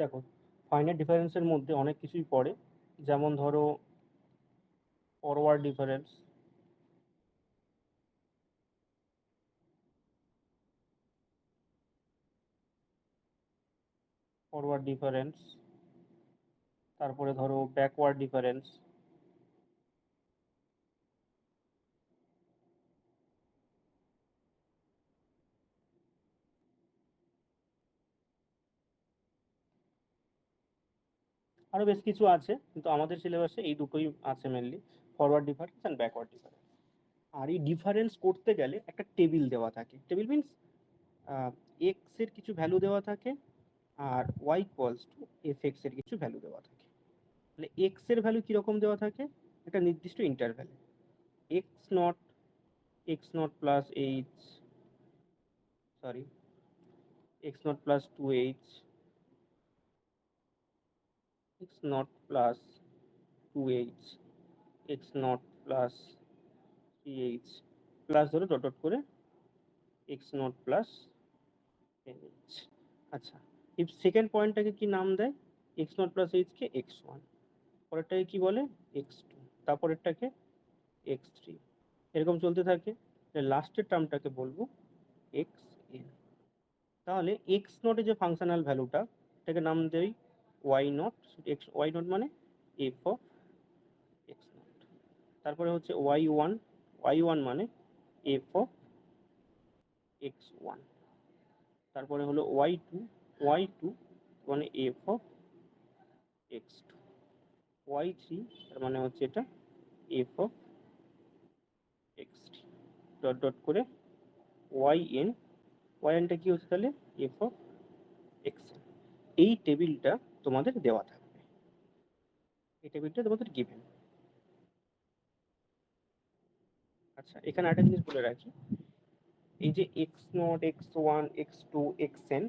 দেখো, ফাইনাইট ডিফারেন্সের মধ্যে অনেক কিছুই পড়ে, যেমন ধরো ফরওয়ার্ড ডিফারেন্স, ফরওয়ার্ড ডিফারেন্স, তারপরে ধরো ব্যাকওয়ার্ড ডিফারেন্স, আরো বেশ কিছু আছে, কিন্তু আমাদের সিলেবাসে এই দুটোই আছে mainly, forward difference and backward difference. আর এই ডিফারেন্স করতে গেলে একটা টেবিল দেওয়া থাকে। টেবিল মিনস এক্স এর কিছু ভ্যালু দেওয়া থাকে আর Y equals to F X এর কিছু ভ্যালু দেওয়া থাকে। তাহলে এক্স এর ভ্যালু কিরকম দেওয়া থাকে, একটা নির্দিষ্ট ইন্টারভ্যালে, X naught, X naught plus H, sorry, X naught plus two H, x naught plus two H, x naught plus three H, plus ধরে ডট ডট করে X naught plus ten H. আচ্ছা, এই সেকেন্ড পয়েন্টটাকে কি নাম দেয়, X naught plus H কে X one, পরেরটাকে কি বলে এক্স টু, তারপরেরটাকে এক্স থ্রি, এরকম চলতে থাকে। লাস্টের টার্মটাকে বলবো এক্স এন। তাহলে এক্স নটে যে ফাংশনাল ভ্যালুটা, এটাকে নাম দেই Y naught, X Y naught মানে এফ অফ এক্স নট। তারপরে হচ্ছে ওয়াই ওয়ান, ওয়াই ওয়ান মানে এফ অফ এক্স ওয়ান। তারপরে হলো ওয়াই টু, ওয়াই টু মানে F of X two. Y three তার মানে হচ্ছে এটা F of X three, dot dot করে ওয়াই এন, ওয়াই এনটা কি হচ্ছে তাহলে এফ অফ এক্স এন। এই টেবিলটা তোমাদের দেওয়া থাকবে, এই টেবিলটা তোমাদের গিভেন। আচ্ছা, এখানে একটা জিনিস বলে রাখি, এই যে X naught, X one, x two, x N,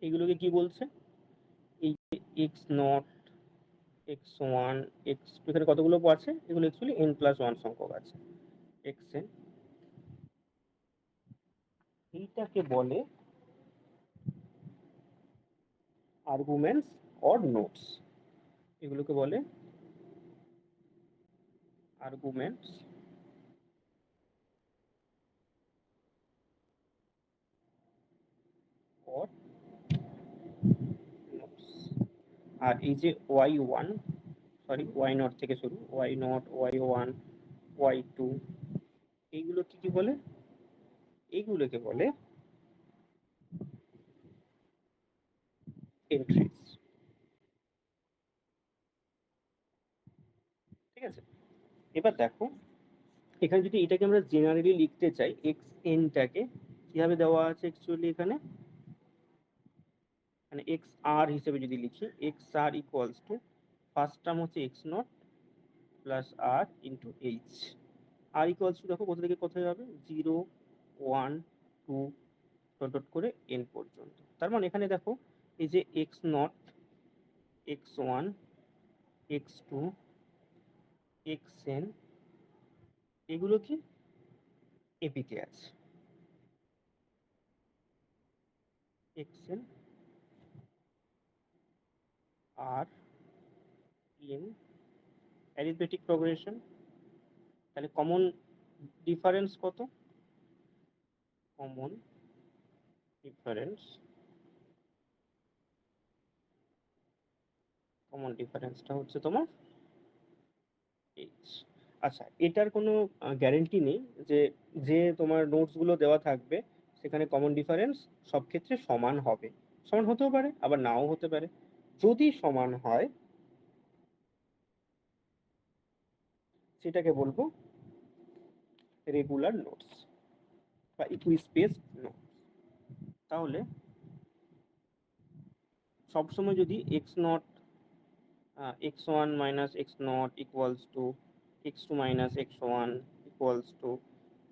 এইগুলোকে কি বলছে, এই যে X naught, X one, x two, এখানে কতগুলো আছে, এগুলো অ্যাকচুয়ালি এন প্লাস ওয়ান সংখ্যক আছে, এক্স এন, এইটাকে বলে আর্গুমেন্টস অর নোটস। এগুলোকে বলে আর্গুমেন্টস অর নোটস। আর এই যে Y one, sorry Y naught থেকে শুরু, Y naught, Y one, Y two, এইগুলো কি কি বলে, এইগুলোকে বলে এন্ট্রিজ। ঠিক আছে, এবার দেখো, এখানে যদি এটাকে আমরা জেনারেলি লিখতে চাই, এক্স এনটাকে কিভাবে দেওয়া আছে অ্যাকচুয়ালি এখানে, মানে এক্স আর হিসেবে যদি লিখি, X R equals to first term হচ্ছে X naught plus R into H. R equals to দেখো কোথা থেকে কোথায় হবে, zero, one, two, dot dot করে এন পর্যন্ত। তার মানে এখানে দেখো, এই যে X naught, X one, x two, x N, এগুলো কি এপিতে আছে, X N are in arithmetic progression. তাহলে কমন ডিফারেন্স কত, কমন ডিফারেন্স, কমন ডিফারেন্সটা হচ্ছে তোমার এইচ। আচ্ছা, এটার কোনো গ্যারেন্টি নেই যে যে তোমার নোটসগুলো দেওয়া থাকবে সেখানে কমন ডিফারেন্স সব ক্ষেত্রে সমান হবে, সমান হতেও পারে আবার নাও হতে পারে। যদি সমান হয় সেটাকে বলবো রেগুলার নোটস বা ইকুইস্পেস নোট। তাহলে সবসময় যদি X naught, X one minus x naught equals to x two minus x one equals to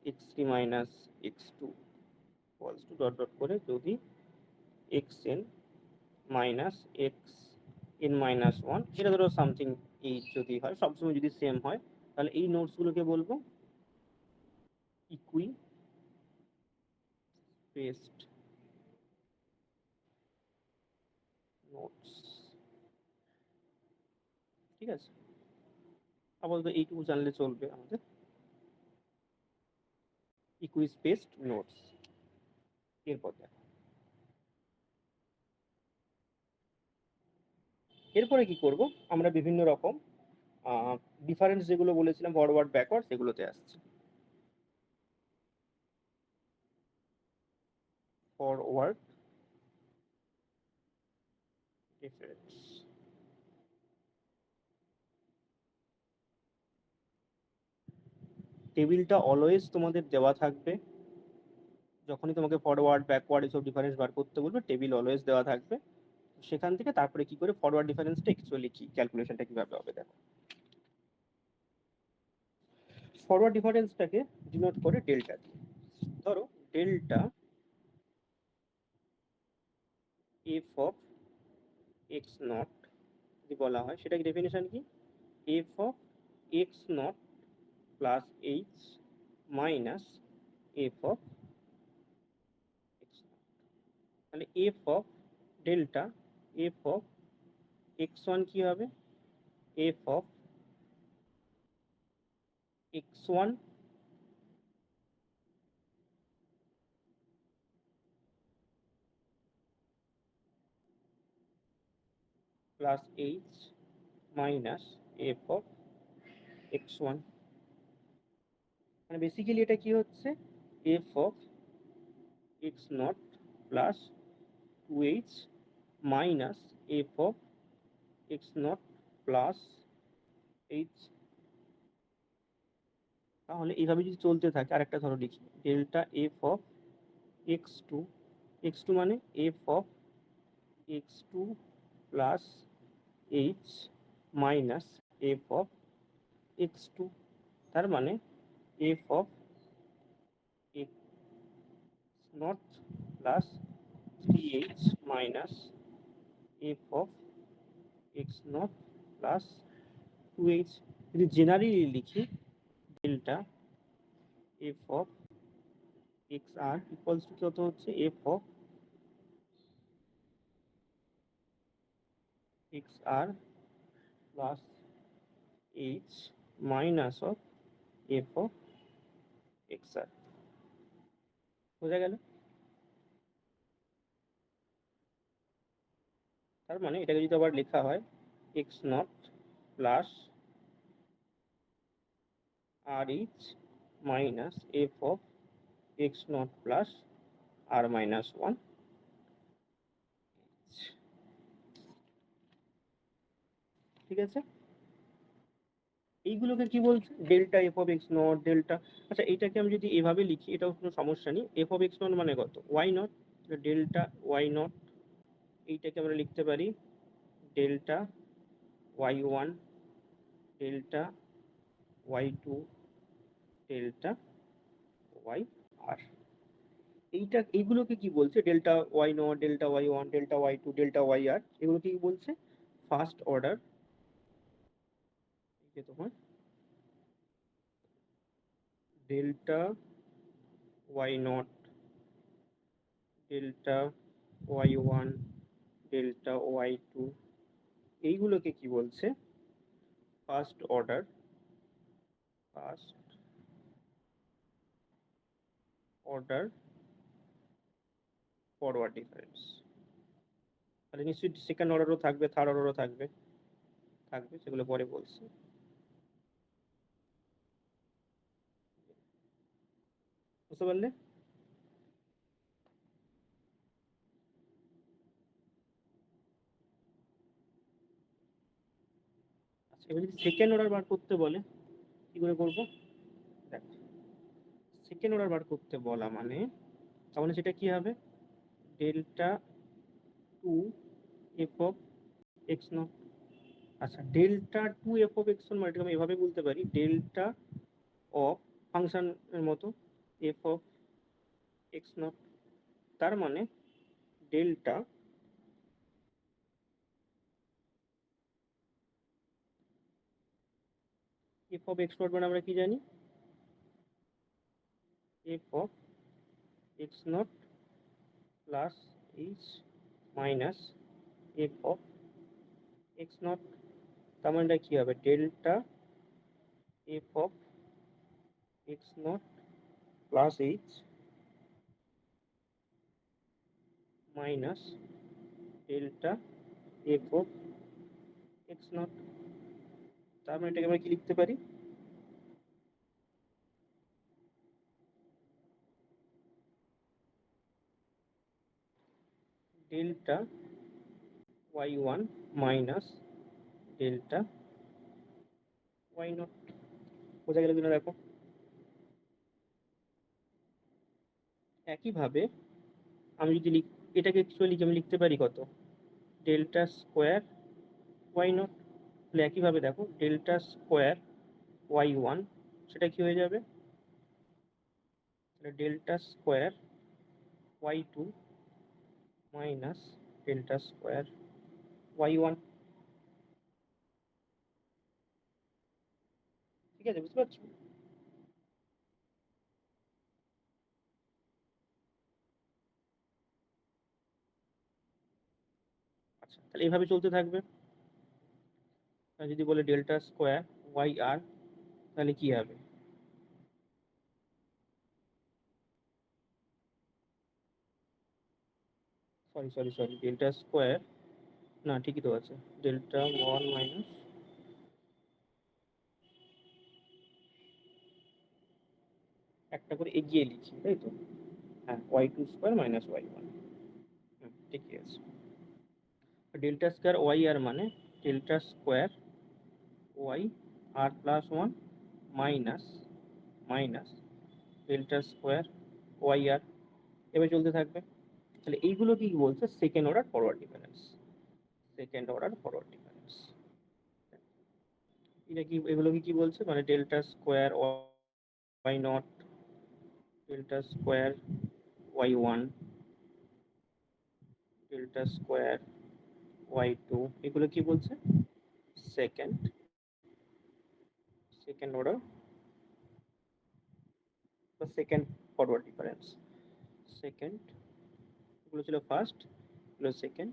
x three minus x two equals to dot dot করে যদি X N minus x N minus one, এটা ধরো something এই যদি হয়, সবসময় যদি same হয়, তাহলে এই নোটসগুলোকে বলবো ইকুই স্পেসড নোটস। ঠিক আছে, আপাতত এইটুকু জানলে চলবে আমাদের। ইকুইজ বেসড নোটস। এরপর দেখো, এরপরে কি করব, আমরা বিভিন্ন রকম ডিফারেন্স যেগুলো বলেছিলাম ফরওয়ার্ড ব্যাকওয়ার্ড সেগুলোতে আসছে। ফরওয়ার্ড ডিফারেন্স, টেবিলটা অলওয়েজ তোমাদের দেওয়া থাকবে। যখনই তোমাকে ফরওয়ার্ড ব্যাকওয়ার্ড এসব ডিফারেন্স বার করতে বলবে, টেবিল অলওয়েজ দেওয়া থাকবে। সেখান থেকে তারপরে কি করে ফরওয়ার্ড ডিফারেন্সটা অ্যাকচুয়ালি কি, ক্যালকুলেশনটা কিভাবে হবে দেখো। ফরওয়ার্ড ডিফারেন্সটাকে ডিনোট করে ডেল্টা দিয়ে। ধরো delta F of X naught যদি বলা হয়, সেটা কি ডেফিনেশন কি, F of X naught plus H minus F of X naught. তাহলে F of delta F of X one কি হবে, F of X one plus H minus F of X one. মানে বেসিক্যালি এটা কি হচ্ছে, F of X naught plus two H minus F of X naught plus H. তাহলে এইভাবে যদি চলতে থাকে, আরেকটা ধরো লিখি, delta F of X two, x two মানে F of X two plus H minus F of X two. তার মানে F of X naught plus three H minus F of X naught plus two H. যদি generally লিখি, delta F of X R equals to কত হচ্ছে, F of X R plus H minus of F of X R. বোঝা গেল? তার মানে এটাকে যদি আবার লেখা হয়, X naught plus R H minus F of X naught plus R minus one. ঠিক আছে, এইগুলোকে কি বলছে, delta F of X naught delta. আচ্ছা, এইটাকে আমি যদি এভাবে লিখি, এটাও কোনো সমস্যা নেই। এফ অফ এক্স নট মানে কত, Y not, delta Y naught. এইটাকে আমরা লিখতে পারি delta Y one delta Y two delta Y R. এইগুলোকে কি বলছে, delta why not delta Y one delta Y two delta Y R, এগুলোকে কি বলছে, ফার্স্ট অর্ডার। তোমার delta why not delta Y one delta Y two, এইগুলোকে কি বলছে, ফার্স্ট অর্ডার ফরওয়ার্ড ডিফারেন্স। তাহলে নিশ্চয়ই সেকেন্ড অর্ডারও থাকবে, থার্ড অর্ডারও থাকবে, সেগুলো পরে বলছি। বুঝতে পারলে? আচ্ছা, এবার যদি সেকেন্ড অর্ডার বার করতে বলে, কি করে করবো দেখ। সেকেন্ড অর্ডার বার করতে বলা মানে, তাহলে সেটা কি হবে, delta two F of X naught. আচ্ছা, delta two F of X naught মানে আমি এভাবে বলতে পারি, ডেল্টা অফ ফাংশনের মতো এফ অফ এক্স নট। তার মানে delta F of X naught মানে আমরা কি জানি, F of X naught plus H minus F of X naught, তার মানে কি হবে delta F of X naught plus H minus delta F of X naught. তার মানে এটাকে আমরা কি লিখতে পারি, delta Y one minus delta Y naught. বোঝা গেল কিনা দেখো। একইভাবে আমি যদি এটাকে অ্যাকচুয়ালি আমি লিখতে পারি কত, ডেল্টা স্কোয়ার ওয়াই নট। তাহলে একইভাবে দেখো ডেল্টা স্কোয়ার ওয়াই ওয়ান সেটা কি হয়ে যাবে, delta square Y two minus delta square Y one. ঠিক আছে, বুঝতে পারছো? আচ্ছা, তাহলে এইভাবে চলতে থাকবে। যদি বলে ডেল্টা স্কোয়ার ওয়াই আর, তাহলে কি হবে, সরি ডেল্টা স্কোয়ার, না ঠিকই তো আছে, ডেল্টা ওয়ান মাইনাস, একটা করে এগিয়ে লিখি তাই তো, হ্যাঁ Y two square minus Y one, ঠিকই আছে। ডেল্টা স্কোয়ার ওয়াই আর মানে delta square Y R plus one minus minus delta square Y R, এবার চলতে থাকবে। তাহলে এইগুলো কি বলছে, second order forward difference, second order forward difference. এটা কি, এগুলোকে কি বলছে, মানে delta square why not, delta square Y one, delta square Y two, এগুলো কি বলছে, সেকেন্ড সেকেন্ড অর্ডার বা সেকেন্ড ফরওয়ার্ড ডিফারেন্স। সেকেন্ড, এগুলো ছিল ফার্স্ট, এগুলো সেকেন্ড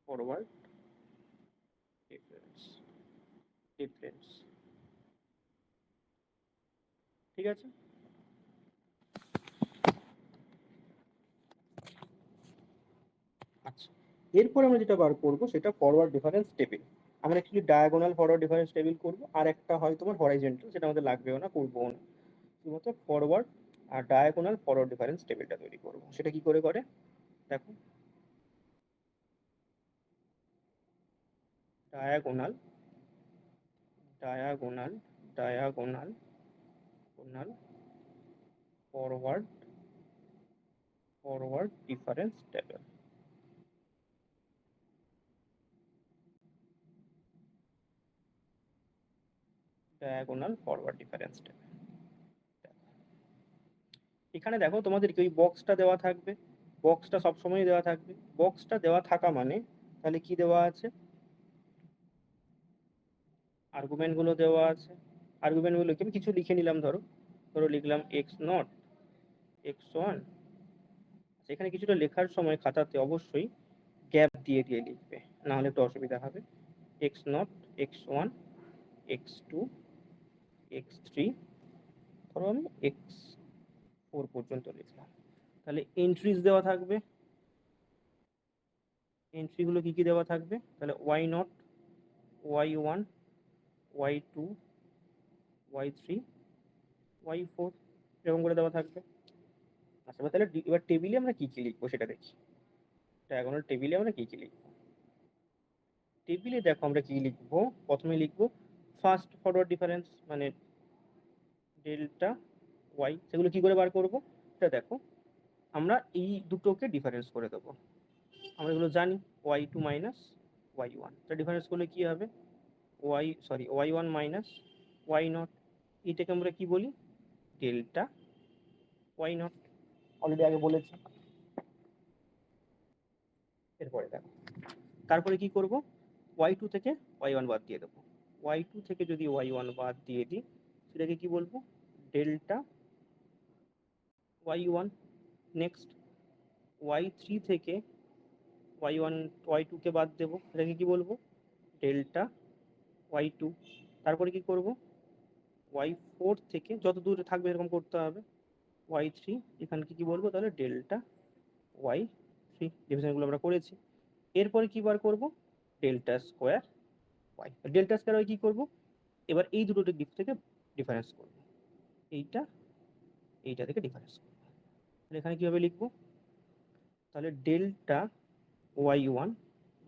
ফরওয়ার্ড ডিফারেন্স, ডিফারেন্স। ঠিক আছে। আচ্ছা, এরপর আমরা যেটা বার করবো সেটা ফরওয়ার্ড ডিফারেন্স টেবিল। আমরা actually diagonal forward difference table করবো, আর একটা হয় তোমার হরাইজন্টাল, সেটা আমাদের লাগবেও না, করবোও না। শুধুমাত্র ফরওয়ার্ড আর ডায়াগোনাল ফরওয়ার্ড ডিফারেন্স টেবিলটা তৈরি করবো। সেটা কি করে করে দেখো, ডায়াগোনাল ডায়াগোনাল ডায়াগোনাল গোনাল forward forward difference table, diagonal forward difference table. এখানে দেখো তোমাদের কি ওই বক্সটা দেওয়া থাকবে, বক্সটা সবসময় দেওয়া থাকবে। বক্সটা দেওয়া থাকা মানে তাহলে কি দেওয়া আছে, আর্গুমেন্ট গুলো দেওয়া আছে। আর্গুমেন্ট গুলো আমি কিছু লিখে নিলাম, ধরো ধরো লিখলাম এক্স নট এক্স ওয়ান। সেখানে কিছুটা লেখার সময় খাতাতে অবশ্যই গ্যাপ দিয়ে দিয়ে লিখবে, না হলে একটু অসুবিধা হবে। X naught X one x two x three, ধরো আমি এক্স ফোর পর্যন্ত লিখলাম। তাহলে এন্ট্রিজ দেওয়া থাকবে, এন্ট্রিগুলো কি কি দেওয়া থাকবে, তাহলে Y naught Y one Y two Y three Y four, এরকম করে দেওয়া থাকবে। আচ্ছা, তাহলে এবার টেবিলে আমরা কি কি লিখবো সেটা দেখি। ডায়াগোনাল টেবিলে আমরা কি কি লিখবো, টেবিলে দেখো আমরা কি লিখবো, প্রথমে লিখবো ফার্স্ট ফরওয়ার্ড ডিফারেন্স মানে ডেল্টা ওয়াই। সেগুলো কি করে বার করবো, এটা দেখো আমরা এই দুটোকে ডিফারেন্স করে দেবো। আমরা এগুলো জানি, Y two minus Y one, তা ডিফারেন্স করলে কি হবে, Y one minus Y naught. এটাকে আমরা কি বলি, ডেল্টা ওয়াই নট, অলরেডি আগে বলেছি। এরপরে দেখো তারপরে কি করব, ওয়াই টু থেকে ওয়াই ওয়ান বাদ দিয়ে দেবো। ওয়াই টু থেকে যদি ওয়াই ওয়ান বাদ দিয়ে দিই, সেটাকে কি বলবো, delta Y one. Next y3 থেকে y1 y2 কে বাদ দেবো, এটাকে কি বলবো? Delta y2। তারপরে কি করব? y4 থেকে যত দূরে থাকবে এরকম করতে হবে, y3, এখানকে কি বলবো তাহলে? Delta y3। ডিভিশনগুলো আমরা করেছি। এরপরে কি বার করব? Delta square y। Delta square y কি করব? এবার এই দুটো দিক থেকে ডিফারেন্স করব, এইটা এইটা থেকে ডিফারেন্স করব। এখানে কিভাবে লিখবো? তাহলে delta y1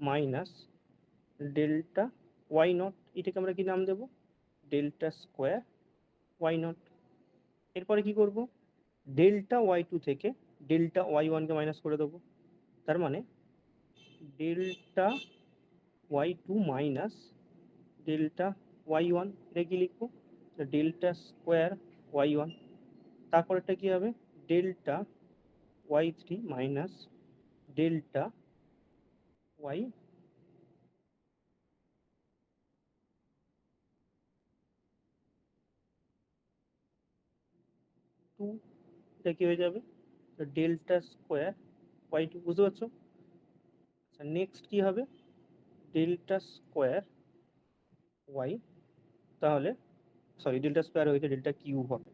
minus delta y0, এটাকে আমরা কি নাম দেব? Delta square y0। এরপরে কি করব? ডেল্টা y2 থেকে ডেল্টা y1 কে মাইনাস করে দেবো। তার মানে delta y2 minus delta y1, এটা কি লিখবো? Delta square y1। তারপরেরটা কি হবে? Delta y3 minus delta y2, এটা কি হয়ে যাবে? ডেল্টা স্কোয়ার y2, বুঝতে পারছো? আচ্ছা, নেক্সট কি হবে? ডেল্টা স্কোয়ার y, তাহলে সরি, ডেল্টা স্কোয়ার হয়েছে, ডেল্টা কিউব হবে।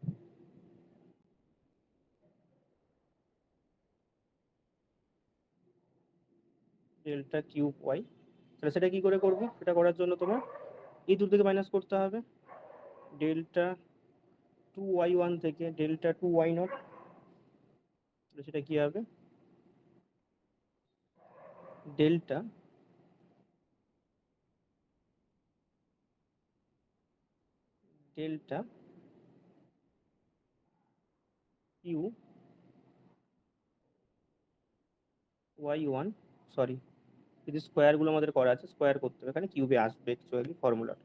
Delta cube Y. তাহলে সেটা কি করে করবো? সেটা করার জন্য তোমার এই দুটো থেকে মাইনাস করতে হবে। ডেল্টা 2y1 থেকে ডেল্টা 2y0, সেটা কি হবে? Delta delta Q y1, sorry, যদি স্কোয়ারগুলো আমাদের করা আছে স্কোয়ার করতে হবে, এখানে কিউবে আসবে অ্যাকচুয়ালি ফর্মুলাটা।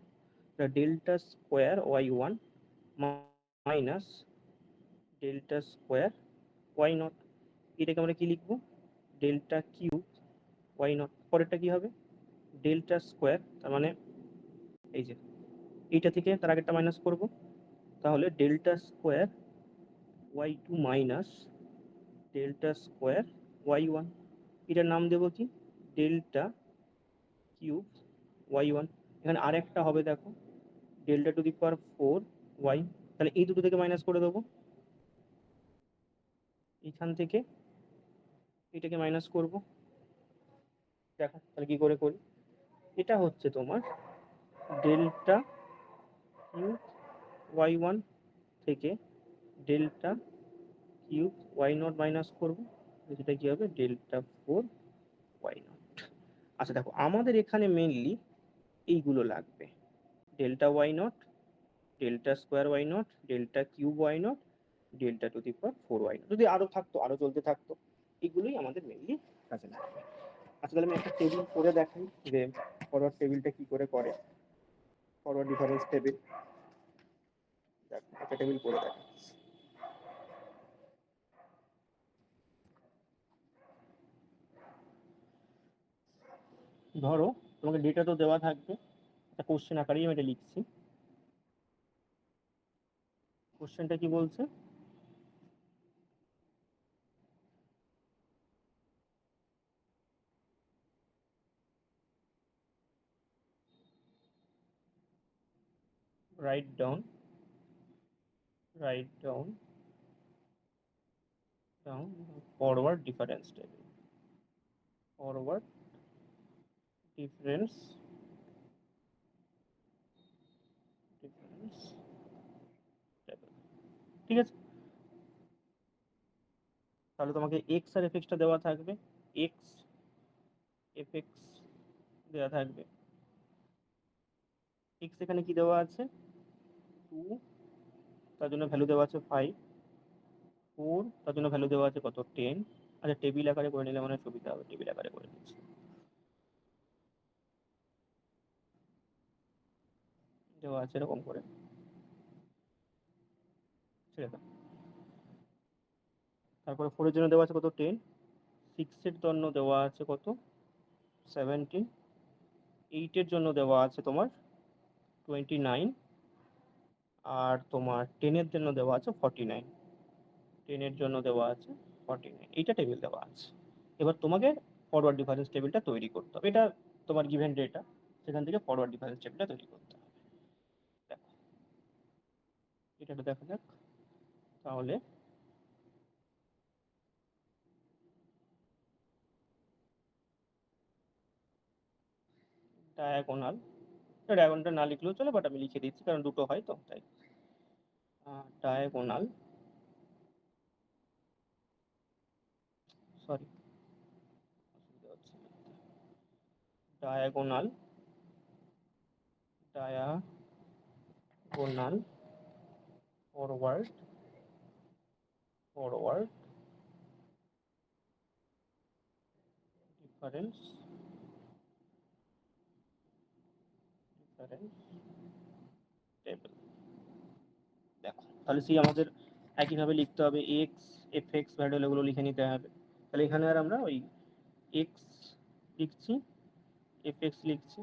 Delta square y1 minus delta square y0, এটাকে আমরা কি লিখবো? Delta cube y0। পরেরটা কি হবে? ডেল্টা স্কোয়ার, তার মানে এই যে এইটা থেকে তার আগেরটা মাইনাস করব, তাহলে delta square y2 minus delta square y1, এটার নাম দেবো কি? Delta cube y1। এখানে আরেকটা হবে, দেখো, delta to the power 4y। তাহলে এই দুটো থেকে মাইনাস করে দেবো, এইখান থেকে এটাকে মাইনাস করব। দেখো তাহলে কি করে করি। এটা হচ্ছে তোমার ডেল্টা কিউব y1 থেকে ডেল্টা কিউব y0 মাইনাস করবো, যেটা কি হবে? Delta 4y0। আচ্ছা দেখো, আমাদের এখানে মেইনলি এইগুলো লাগবে, delta y0, delta square y0, delta cube y0, delta to the power 4y0। যদি আরো থাকতো আরো চলতে থাকতো, এগুলোই আমাদের মেইনলি কাজে লাগবে। আচ্ছা তাহলে আমি একটা টেবিল করে দেখাই যে ফরওয়ার্ড টেবিলটা কি করে করে। ফরওয়ার্ড ডিফারেন্স টেবিল, দেখো একটা টেবিল করে দেখাচ্ছি। ধরো তোমাকে ডেটা তো দেওয়া থাকবে, একটা কোশ্চেন আকারেই আমি এটা লিখছি। কোশ্চেনটা কি বলছে? write down write down forward difference table, forward difference difference table। ঠিক আছে, তাহলে তোমাকে এক্স আর এফএক্সটা দেওয়া থাকবে, এক্স এফএক্স দেওয়া থাকবে। এক্স এখানে কি দেওয়া আছে? 2, তার জন্য ভ্যালু দেওয়া আছে 5। 4, তার জন্য ভ্যালু দেওয়া আছে কত? 10। আচ্ছা টেবিল আকারে করে নিলে মানে সুবিধা হবে, টেবিল আকারে করে নিচ্ছি। দেওয়া আছে এরকম করে, ঠিক আছে। তারপরে 4 এর জন্য দেওয়া আছে কত? 10। 6 এর জন্য দেওয়া আছে কত? 17। 8 এর জন্য দেওয়া আছে তোমার 29। আর তোমার 10 এর জন্য দেওয়া আছে 49। 10 এর জন্য দেওয়া আছে 49, এইটা টেবিল দেওয়া আছে। এবার তোমাকে ফরওয়ার্ড ডিফারেন্স টেবিলটা তৈরি করতে হবে। এটা তোমার গিভেন ডেটা, সেখান থেকে ফরওয়ার্ড ডিফারেন্স টেবিলটা তৈরি করতে হবে। দেখো এটা দেখা যাক। তাহলে ডায়াগোনাল, ডায়াগোনালটা না লিখলেও চলে, বাট আমি লিখে দিচ্ছি কারণ দুটো হয় তো তাই। ডায়াগোনাল, সরি অসুবিধা হচ্ছে, diagonal, diagonal forward, forward difference, difference table. দেখো তাহলে সেই আমাদের একইভাবে লিখতে হবে এক্স, এফ এক্স ভ্যালু এগুলো লিখে নিতে হবে। তাহলে এখানে আর আমরা ওই এক্স লিখছি, এফ এক্স লিখছি,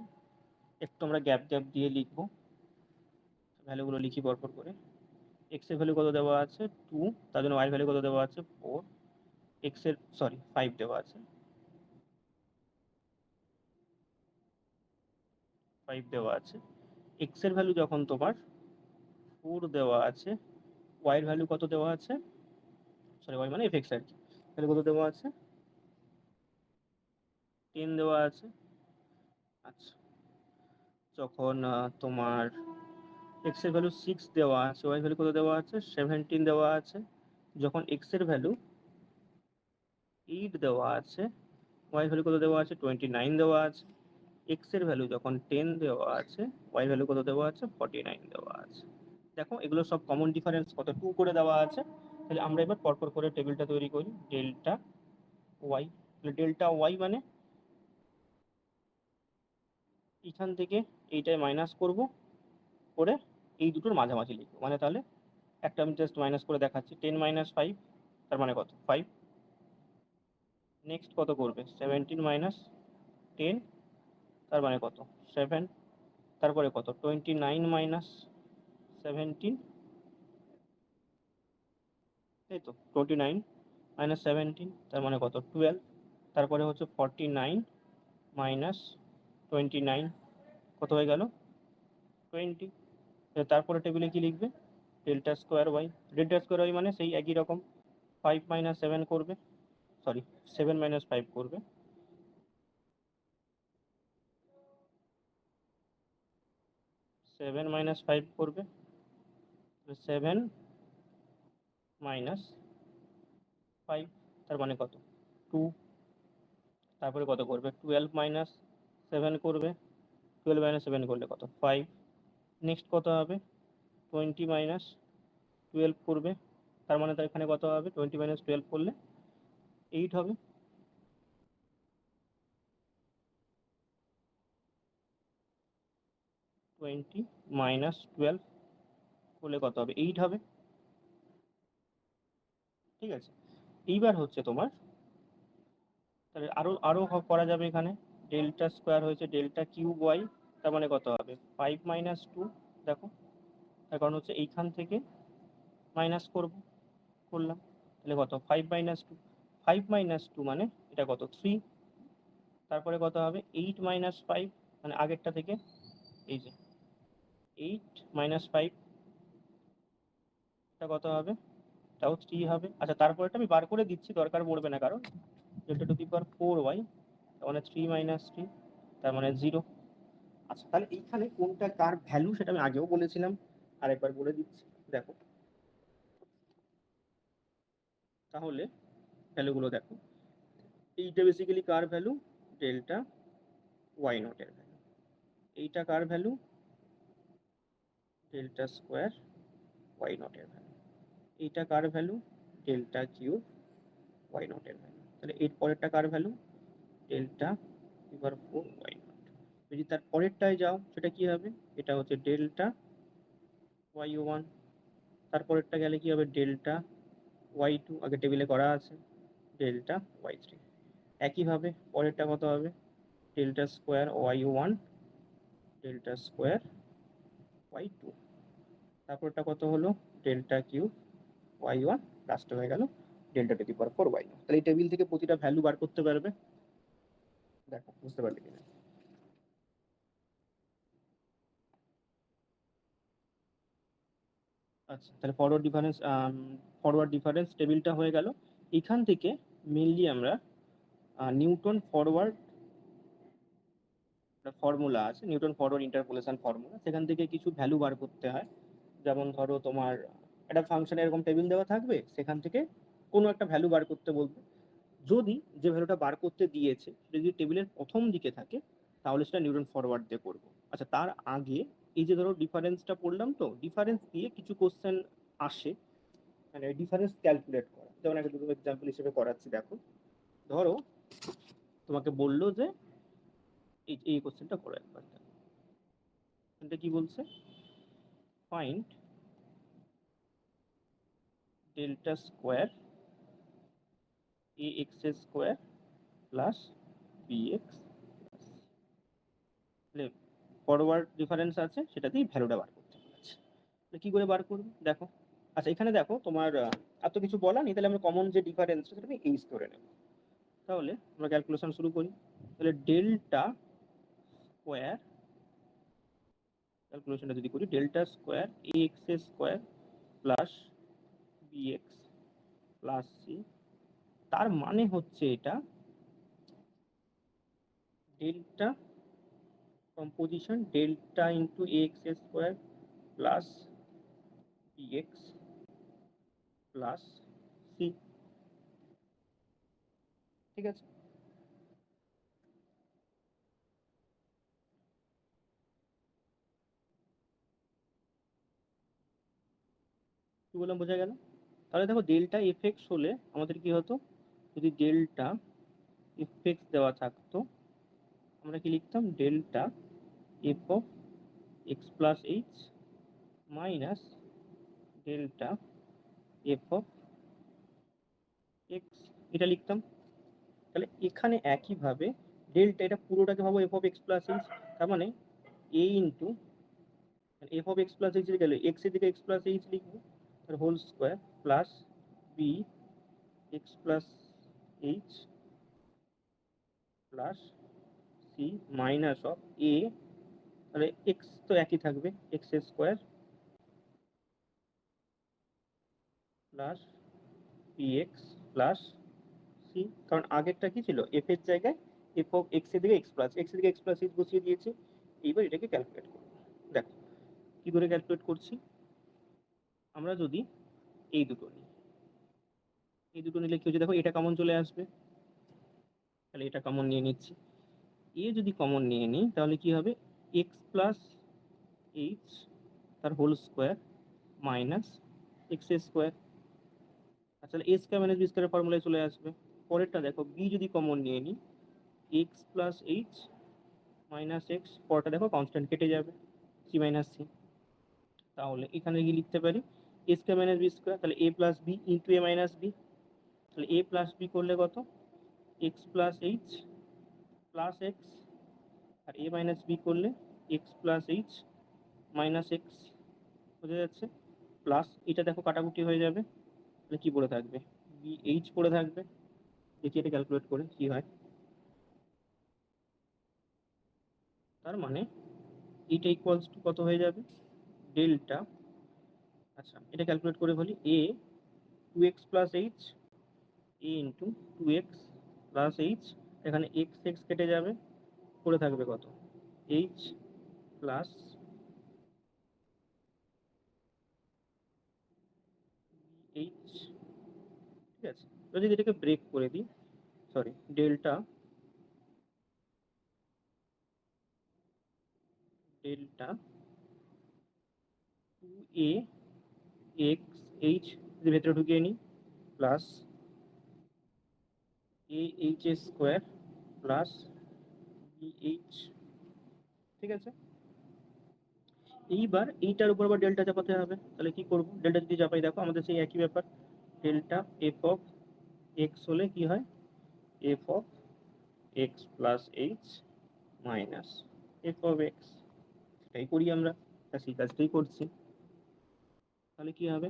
একটু আমরা গ্যাপ গ্যাপ দিয়ে লিখবো, ভ্যালুগুলো লিখি পরপর করে। এক্স এর ভ্যালু কত দেওয়া আছে 2, তার জন্য ওয়াই ভ্যালু কত দেওয়া আছে 4, এক্স এর সরি 5 দেওয়া আছে, 5 দেওয়া আছে। এক্স এর ভ্যালু যখন তোমার 4 দেওয়া আছে, ওয়াই এর ভ্যালু কত দেওয়া আছে, সরি ওয়াই মানে এফ এক্স আর কি, ভ্যালু কত দেওয়া আছে 10 দেওয়া আছে। আচ্ছা, যখন তোমার এক্স এর ভ্যালু 6 দেওয়া আছে, ওয়াই ভ্যালু কত দেওয়া আছে 17 দেওয়া আছে। যখন এক্স এর ভ্যালু 8 দেওয়া আছে, ওয়াই ভ্যালু কত দেওয়া আছে 29 দেওয়া আছে। এক্স এর ভ্যালু যখন 10 দেওয়া আছে, ওয়াই ভ্যালু কত দেওয়া আছে 49 দেওয়া আছে। দেখো এগুলো সব কমন ডিফারেন্স কত 2 করে দেওয়া আছে। তাহলে আমরা এবার পরপর করে টেবিলটা তৈরি করি। ডেল্টা ওয়াই, ডেল্টা ওয়াই মানে এখান থেকে এইটাই মাইনাস করব, করে এই দুটোর মাঝামাঝি লিখবো। মানে তাহলে একটা আমি জাস্ট মাইনাস করে দেখাচ্ছি, 10 মাইনাস 5 তার মানে কত 5। নেক্সট কত করবে 17 মাইনাস 10 তার মানে কত 7। তারপরে কত 29 মাইনাস 17, এই তো 29 মাইনাস 17 তার মানে কত 12। তারপরে হচ্ছে 49 মাইনাস 29 কত হয়ে গেল 20। তারপরে টেবিলে কি লিখবে delta square Y. Delta square Y মানে সেই একই রকম 5 মাইনাস 7 করবে, সরি 7 মাইনাস 5 করবে, 7 মাইনাস 5 করবে, 7 মাইনাস 5 তার মানে কত 2। তারপরে কত করবে 12 মাইনাস 7 করবে, 12 মাইনাস 7 করলে কত 5। নেক্সট কত হবে 20 মাইনাস 12 করবে, তার মানে তো এখানে কত হবে 20 মাইনাস 12 করলে 8 হবে। টোয়েন্টি মাইনাস 12 করলে কত হবে 8 হবে। ঠিক আছে, এইবার হচ্ছে তোমার তাহলে আরো আরো করা যাবে এখানে। ডেল্টা স্কোয়ার হয়েছে ডেল্টা কিউব ওয়াই, তার মানে কত হবে 5 মাইনাস 2। দেখো তার কারণ হচ্ছে এইখান থেকে মাইনাস করলাম, তাহলে কত 5 মাইনাস 2, 5 মাইনাস 2 মানে এটা কত 3। তারপরে কত হবে 8 মাইনাস 5 মানে আগেরটা থেকে এই যে 8 মাইনাস 5 এটা কত হবে, তাও 3 হবে। আচ্ছা তারপরেটা আমি বার করে দিচ্ছি, দরকার পড়বে না কারণ delta to the power 4y তার মানে 3 মাইনাস 3 তার মানে 0। আচ্ছা তাহলে এইখানে কোনটা কার ভ্যালু সেটা আমি আগেও বলেছিলাম, আরেকবার বলে দিচ্ছি। দেখো তাহলে ভ্যালুগুলো দেখো, এইটা বেসিক্যালি কার ভ্যালু ডেল্টা ওয়াই নটের ভ্যালু, এইটা কার ভ্যালু ডেল্টা স্কোয়ার ওয়াই নটের ভ্যালু, এইটা কার ভ্যালু ডেল্টা কিউব ওয়াই নটের ভ্যালু। তাহলে এর পরেরটা কার ভ্যালু ডেল্টা এবার 4y নট। যদি তার পরেরটায় যাও সেটা কি হবে, এটা হচ্ছে ডেল্টা ওয়াই ওয়ান। তারপরেরটা গেলে কি হবে ডেল্টা ওয়াই টু, আগে টেবিলে করা আছে ডেল্টা ওয়াই থ্রি। একইভাবে পরেরটা কত হবে delta square Y one, delta square Y two. তারপরটা কত হলো ডেল্টা কিউব ওয়াই ওয়ান, লাস্টে হয়ে গেল delta to the power 4y not. তাহলে এই টেবিল থেকে প্রতিটা ভ্যালু বার করতে পারবে। দেখো বুঝতে পারলে কিনা? আচ্ছা, তাহলে ফরওয়ার্ড ডিফারেন্স টেবিলটা হয়ে গেল। এখান থেকে মেনলি আমরা নিউটন ফরওয়ার্ড ফর্মুলা আছে, নিউটন ফরওয়ার্ড ইন্টারপোলেশন ফর্মুলা, সেখান থেকে কিছু ভ্যালু বার করতে হয়। যেমন ধরো তোমার একটা ফাংশনে এরকম টেবিল দেওয়া থাকবে, সেখান থেকে কোনো একটা ভ্যালু বার করতে বলবে। যদি যে ভ্যালুটা বার করতে দিয়েছে যদি টেবিলের প্রথম দিকে থাকে, তাহলে সেটা নিউটন ফরওয়ার্ড দিয়ে করবো। আচ্ছা, তার আগে এই যে ধরো ডিফারেন্সটা পড়লাম, তো ডিফারেন্স দিয়ে কিছু কোশ্চেন আসে, মানে ডিফারেন্স ক্যালকুলেট করা। যেমন একটা দুটো এক্সাম্পল হিসেবে করাচ্ছি, দেখো। ধরো তোমাকে বললো যে এই কোশ্চেনটা করো একবার। এটা কি বলছে? Find delta square ax square plus bx। Forward difference আছে, সেটা দিয়ে ভ্যালুটা বার করতে বলেছে। কি করে বার করবে দেখো। আচ্ছা, এখানে দেখো তোমার আর তো কিছু বলা নেই, তাহলে আমরা কমন যে ডিফারেন্স সেটা আমি এইচ ধরে নেব। তাহলে আমরা ক্যালকুলেশন শুরু করি। তাহলে ডেল্টা স্কোয়ার, ক্যালকুলেশনটা যদি করি, delta square ax square plus bx plus c, তার মানে হচ্ছে এটা delta composition delta into ax square plus bx plus c। ঠিক আছে? কি বললাম বোঝা গেল? তাহলে দেখো ডেল্টা এফ এক্স হলে আমাদের কি হতো, যদি ডেল্টা এফ এক্স দেওয়া থাকতো, আমরা কি লিখতাম? Delta F of x plus H minus delta F of X, এটা লিখতাম। তাহলে এখানে একইভাবে ডেল্টা, এটা পুরোটাকে ভাবো F of x plus H, তার মানে A into F of x plus H গেলে এক্স এর দিকে এক্স প্লাস এইচ লিখবো, তার whole square plus B x plus H plus C minus of A, তাহলে এক্স তো একই থাকবে, X square plus P X plus C. কারণ আগেরটা কি ছিল, এফ এর জায়গায় এফ অফ এক্স এর দিকে এক্স এর দিকে এক্স প্লাস এইচ বসিয়ে দিয়েছি। এইবার এটাকে ক্যালকুলেট করবো। দেখো কি করে ক্যালকুলেট করছি। আমরা যদি এই দুটো নিই, এই দুটো নিলে কি হচ্ছে দেখো, এটা কমন চলে আসবে। তাহলে এটা কমন নিয়ে নিচ্ছি। এ যদি কমন নিয়ে নিই তাহলে কি হবে, এক্স প্লাস এইচ তার whole square minus X square. আচ্ছা, এ স্কোয়ার মাইনাস বি স্কোয়ারের ফর্মুলায় চলে আসবে। পরেরটা দেখো, বি যদি কমন নিয়ে নিই, X plus H minus X, পরটা দেখো কনস্ট্যান্ট কেটে যাবে, সি মাইনাস সি। তাহলে এখানে কি লিখতে পারি, A square minus B square, তাহলে A plus B into A minus B. তাহলে এ প্লাস বি করলে কত, X plus H plus X, আর এ মাইনাস বি করলে X plus H minus X. বোঝা যাচ্ছে? প্লাস এটা দেখো কাটাকুটি হয়ে যাবে, তাহলে কি পড়ে থাকবে, বি এইচ পড়ে থাকবে। দেখি এটা ক্যালকুলেট করে কি হয়। তার মানে এটা ইকুয়ালস টু কত হয়ে যাবে, ডেল্টা, আচ্ছা এটা ক্যালকুলেট করে বলি, A two x plus H, A into two x plus H, এখানে এক্স এক্স কেটে যাবে, পড়ে থাকবে কত, এইচ প্লাস এইচ। ঠিক আছে? যদি এটাকে ব্রেক করে দিই, sorry, delta delta two A X H যদি ভেতরে ঢুকিয়ে নিই, plus A H square plus B H. ঠিক আছে? এইবার এইটার উপর আবার ডেল্টা চাপাতে হবে। তাহলে কি করব, ডেল্টা যদি চাপাই, দেখো আমাদের সেই একই ব্যাপার, ডেল্টা এফ অফ এক্স হলে কি হয়, F of x plus H minus F of x. সেটাই করি আমরা, সেই কাজটাই করছি। তাহলে কি হবে,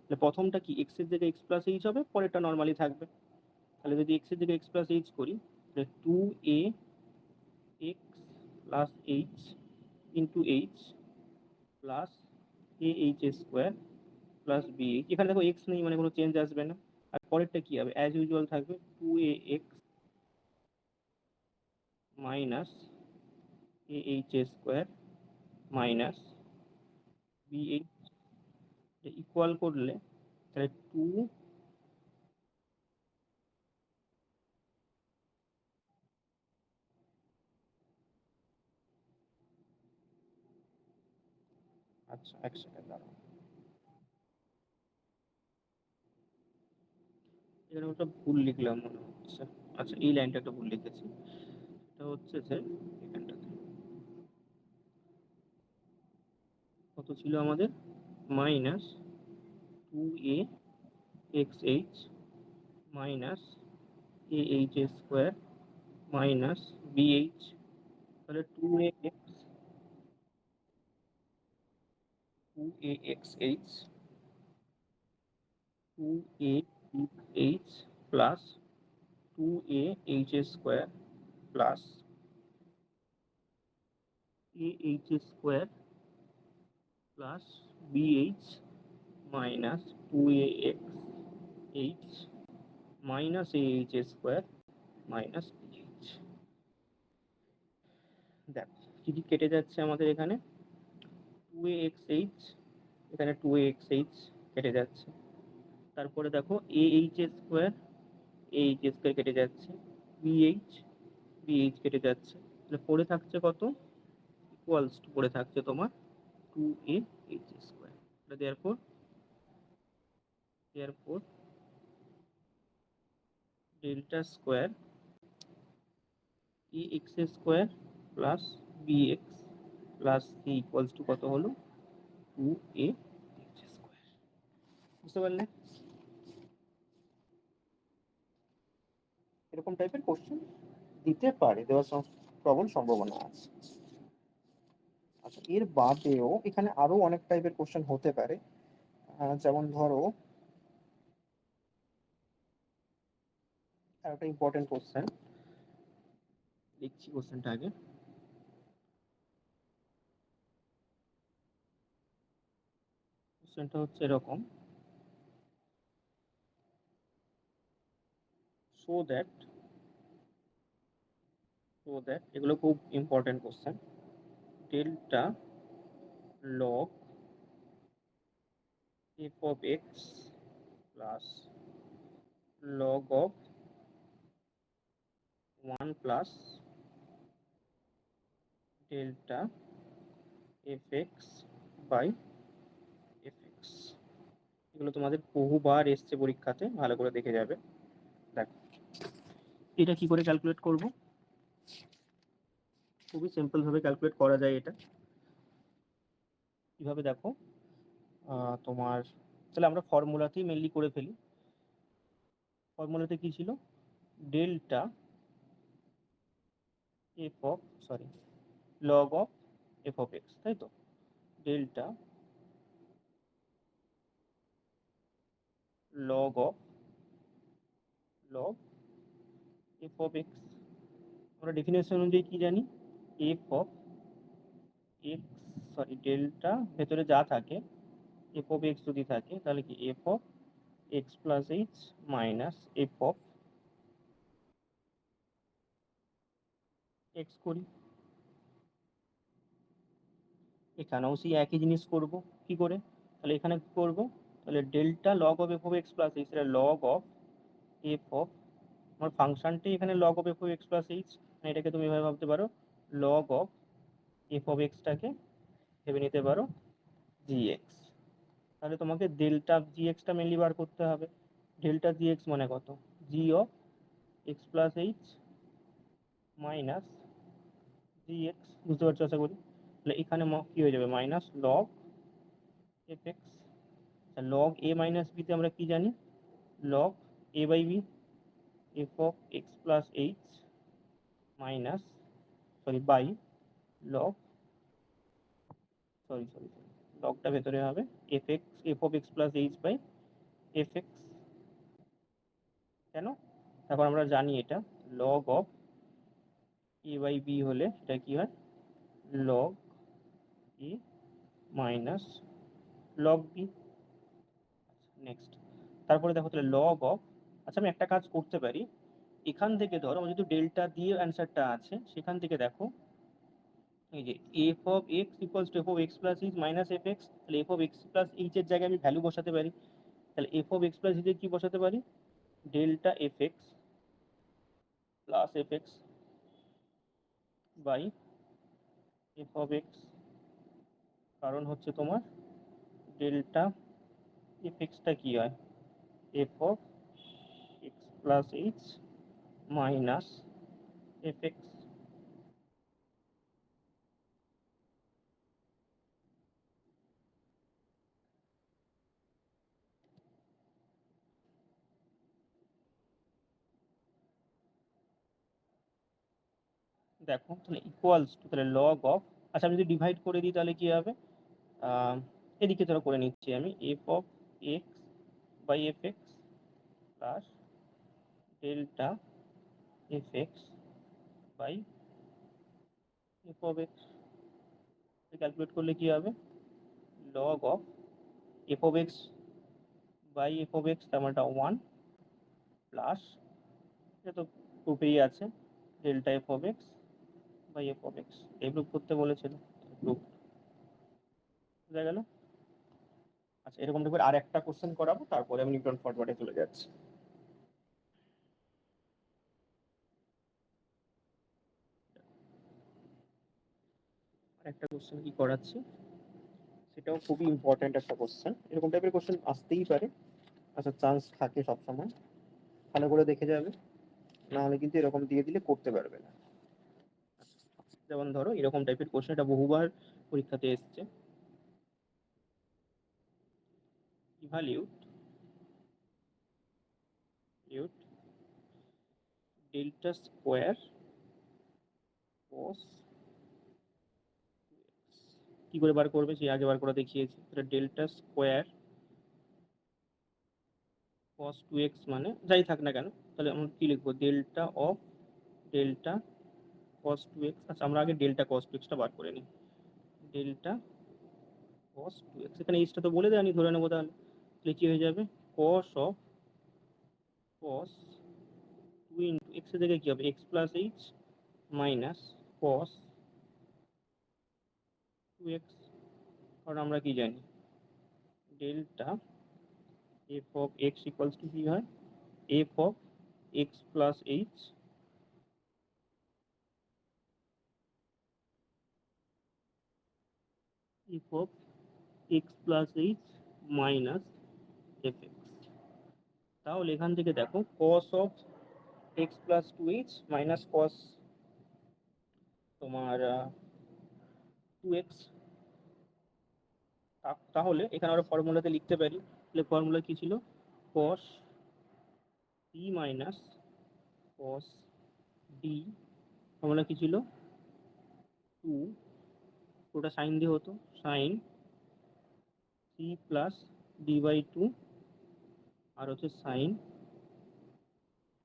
তাহলে প্রথমটা কি এক্স এর জায়গায় এক্স প্লাস এইচ হবে, পরেরটা নর্মালি থাকবে। তাহলে যদি এক্স এর জায়গায় এক্স প্লাস এইচ করি, তাহলে 2a X plus H into H plus A H square plus B H. এখানে দেখো এক্স নেই, মানে কোনো চেঞ্জ আসবে না। আর পরেরটা কি হবে, অ্যাজ ইউজুয়াল থাকবে 2a X minus A H square minus B H, equal করলে তাহলে 2, আচ্ছা এক সেকেন্ড দাঁড়াও, এখানে ওটা ভুল লিখলাম মনে হচ্ছে। আচ্ছা এই লাইনটা একটা ভুল লিখেছি, এটা হচ্ছে যে এখানটাতে কত ছিল আমাদের, minus 2a x h minus A H square minus B h. তাহলে 2a x h 2a h plus 2a h square plus A H square plus B h minus 2a x h minus A H square minus B h. দেখো কি কি কেটে যাচ্ছে আমাদের, এখানে 2a x H, এখানে 2a x H কেটে যাচ্ছে। তারপরে দেখো A H square, A H square কেটে যাচ্ছে, বিএইচ বিএইচ কেটে যাচ্ছে। তাহলে পড়ে থাকছে কত, ইকুয়ালস টু পড়ে থাকছে তোমার 2a h square. Therefore therefore delta square a x square plus B x plus c equals to কত হলো, 2a এইচ স্কোয়ার। বুঝতে পারলে? এরকম টাইপের কোশ্চেন দিতে পারে, দেওয়ার প্রবল সম্ভাবনা আছে। আচ্ছা এর বাদেও এখানে আরো অনেক টাইপের কোশ্চেন হতে পারে, যেমন ধরো একটা ইম্পর্টেন্ট কোশ্চেন লিখছি, কোশ্চেনটা আগে। কোশ্চেনটা হচ্ছে এরকম, সো দ্যাট এগুলো খুব important question, delta log f of x plus log of 1 plus delta F x by F x. এগুলো তোমাদের বহুবার এসছে পরীক্ষাতে, ভালো করে দেখে যাবে। দেখো এটা কি করে ক্যালকুলেট করব, খুবই সিম্পল ভাবে ক্যালকুলেট করা যায় এটা। কিভাবে দেখো, তোমার তাহলে আমরা ফর্মুলাতেই মেনলি করে ফেলি। ফর্মুলাতে কি ছিল, delta F of sorry log of F of x, তাই তো, delta log of log f of x. আমরা ডেফিনেশন অনুযায়ী কি জানি, F of x sorry delta ভেতরে যা থাকে, এফ অফ এক্স যদি থাকে তাহলে কি F of x plus H minus F of x করি। এখানেও সেই একই জিনিস করব, কি করে, তাহলে এখানে কি করব, তাহলে delta log of F of x plus H, এটা লগ অফ এফ অফ, আমার ফাংশনটি এখানে log of F of x plus H, এটাকে তুমি এভাবে ভাবতে পারো, লগ অফ এফ অফ এক্সটাকে ভেবে নিতে পারো জি এক্স। তাহলে তোমাকে ডেল্টা জি এক্সটা মেনলি বার করতে হবে। ডেল্টা জি এক্স মানে কত, G of x plus H minus G X, বুঝতে পারছো আশা করি। তাহলে এখানে কি হয়ে যাবে, minus log F X. Log A minus বিতে আমরা কি জানি, log A by B, F of x plus H minus sorry by log sorry লগটা ভেতরে হবে F of x plus H by F X. কেন? তারপর আমরা জানি এটা log of A by B হলে সেটা কি হয়, log A minus log B. Next, তারপরে দেখো তাহলে লগ অফ, আচ্ছা আমি একটা কাজ করতে পারি, এখান থেকে ধরো আমার যেহেতু ডেল্টা দিয়ে অ্যান্সারটা আছে, সেখান থেকে দেখো এই যে F of x equals to F of x plus H minus F x, তাহলে F of x plus H এর জায়গায় আমি ভ্যালু বসাতে পারি। তাহলে F of x plus H এর কি বসাতে পারি, delta F x plus F x by F of X, কারণ হচ্ছে তোমার ডেল্টা এফ এক্সটা কি হয়, F of x plus H minus F X. দেখো তাহলে ইকুয়ালস টু তাহলে লগ অফ, আচ্ছা আমি যদি ডিভাইড করে দিই তাহলে কি হবে, এদিকে ধরো করে নিচ্ছি আমি, f of x by F x plus delta F x by F of x. Calculate করলে কি হবে, log of F of x by F of x, তার মানে ওয়ান, প্লাস এটা তো প্রুফেই আছে delta F of x by F of x, এই প্রুফ করতে বলেছিল, প্রুফ বুঝা গেল। আচ্ছা এরকম দেখবে আর একটা কোশ্চেন করাবো, তারপরে আমি নিউটন ফরওয়ার্ডে চলে যাচ্ছি। আর একটা কোশ্চেন কি করাচ্ছি, সেটাও খুবই ইম্পর্টেন্ট একটা কোশ্চেন, এরকম টাইপের কোশ্চেন আসতেই পারে, আচ্ছা চান্স থাকে সবসময়, ভালো করে দেখে যাবে, না হলে কিন্তু এরকম দিয়ে দিলে করতে পারবে না। যেমন ধরো এরকম টাইপের কোশ্চেন, এটা বহুবার পরীক্ষাতে এসছে, ইভালিউট ডেল্টা স্কোয়ার কস, কি করে বার করবে, সেই আগে বার করে দেখিয়েছি, তাহলে delta square cos two x মানে যাই থাক না কেন, তাহলে আমরা কি লিখবো, delta of delta cos two x. আচ্ছা আমরা আগে ডেল্টা কস টু এক্সটা বার করে নিই, ডেল্টা কস টু এক্স, এখানে এইচটা তো বলে দেয়, আমি ধরে নেবো, তাহলে কি হয়ে যাবে, cos of cos two into x এর জায়গায় কি হবে, x plus H minus cos two x, কারণ আমরা কি জানি delta F of x equals to কি হয়, F of x plus h f of x plus H minus F x. তাহলে এখান থেকে দেখো cos of x plus two H minus cos তোমার টু এক্স, তাহলে এখানে আমরা ফর্মুলাতে লিখতে পারি, তাহলে ফর্মুলা কি ছিল, cos C minus cos D, formula কি ছিল, টু, ওটা সাইন দিয়ে হতো, sine C plus D by two, আর হচ্ছে sine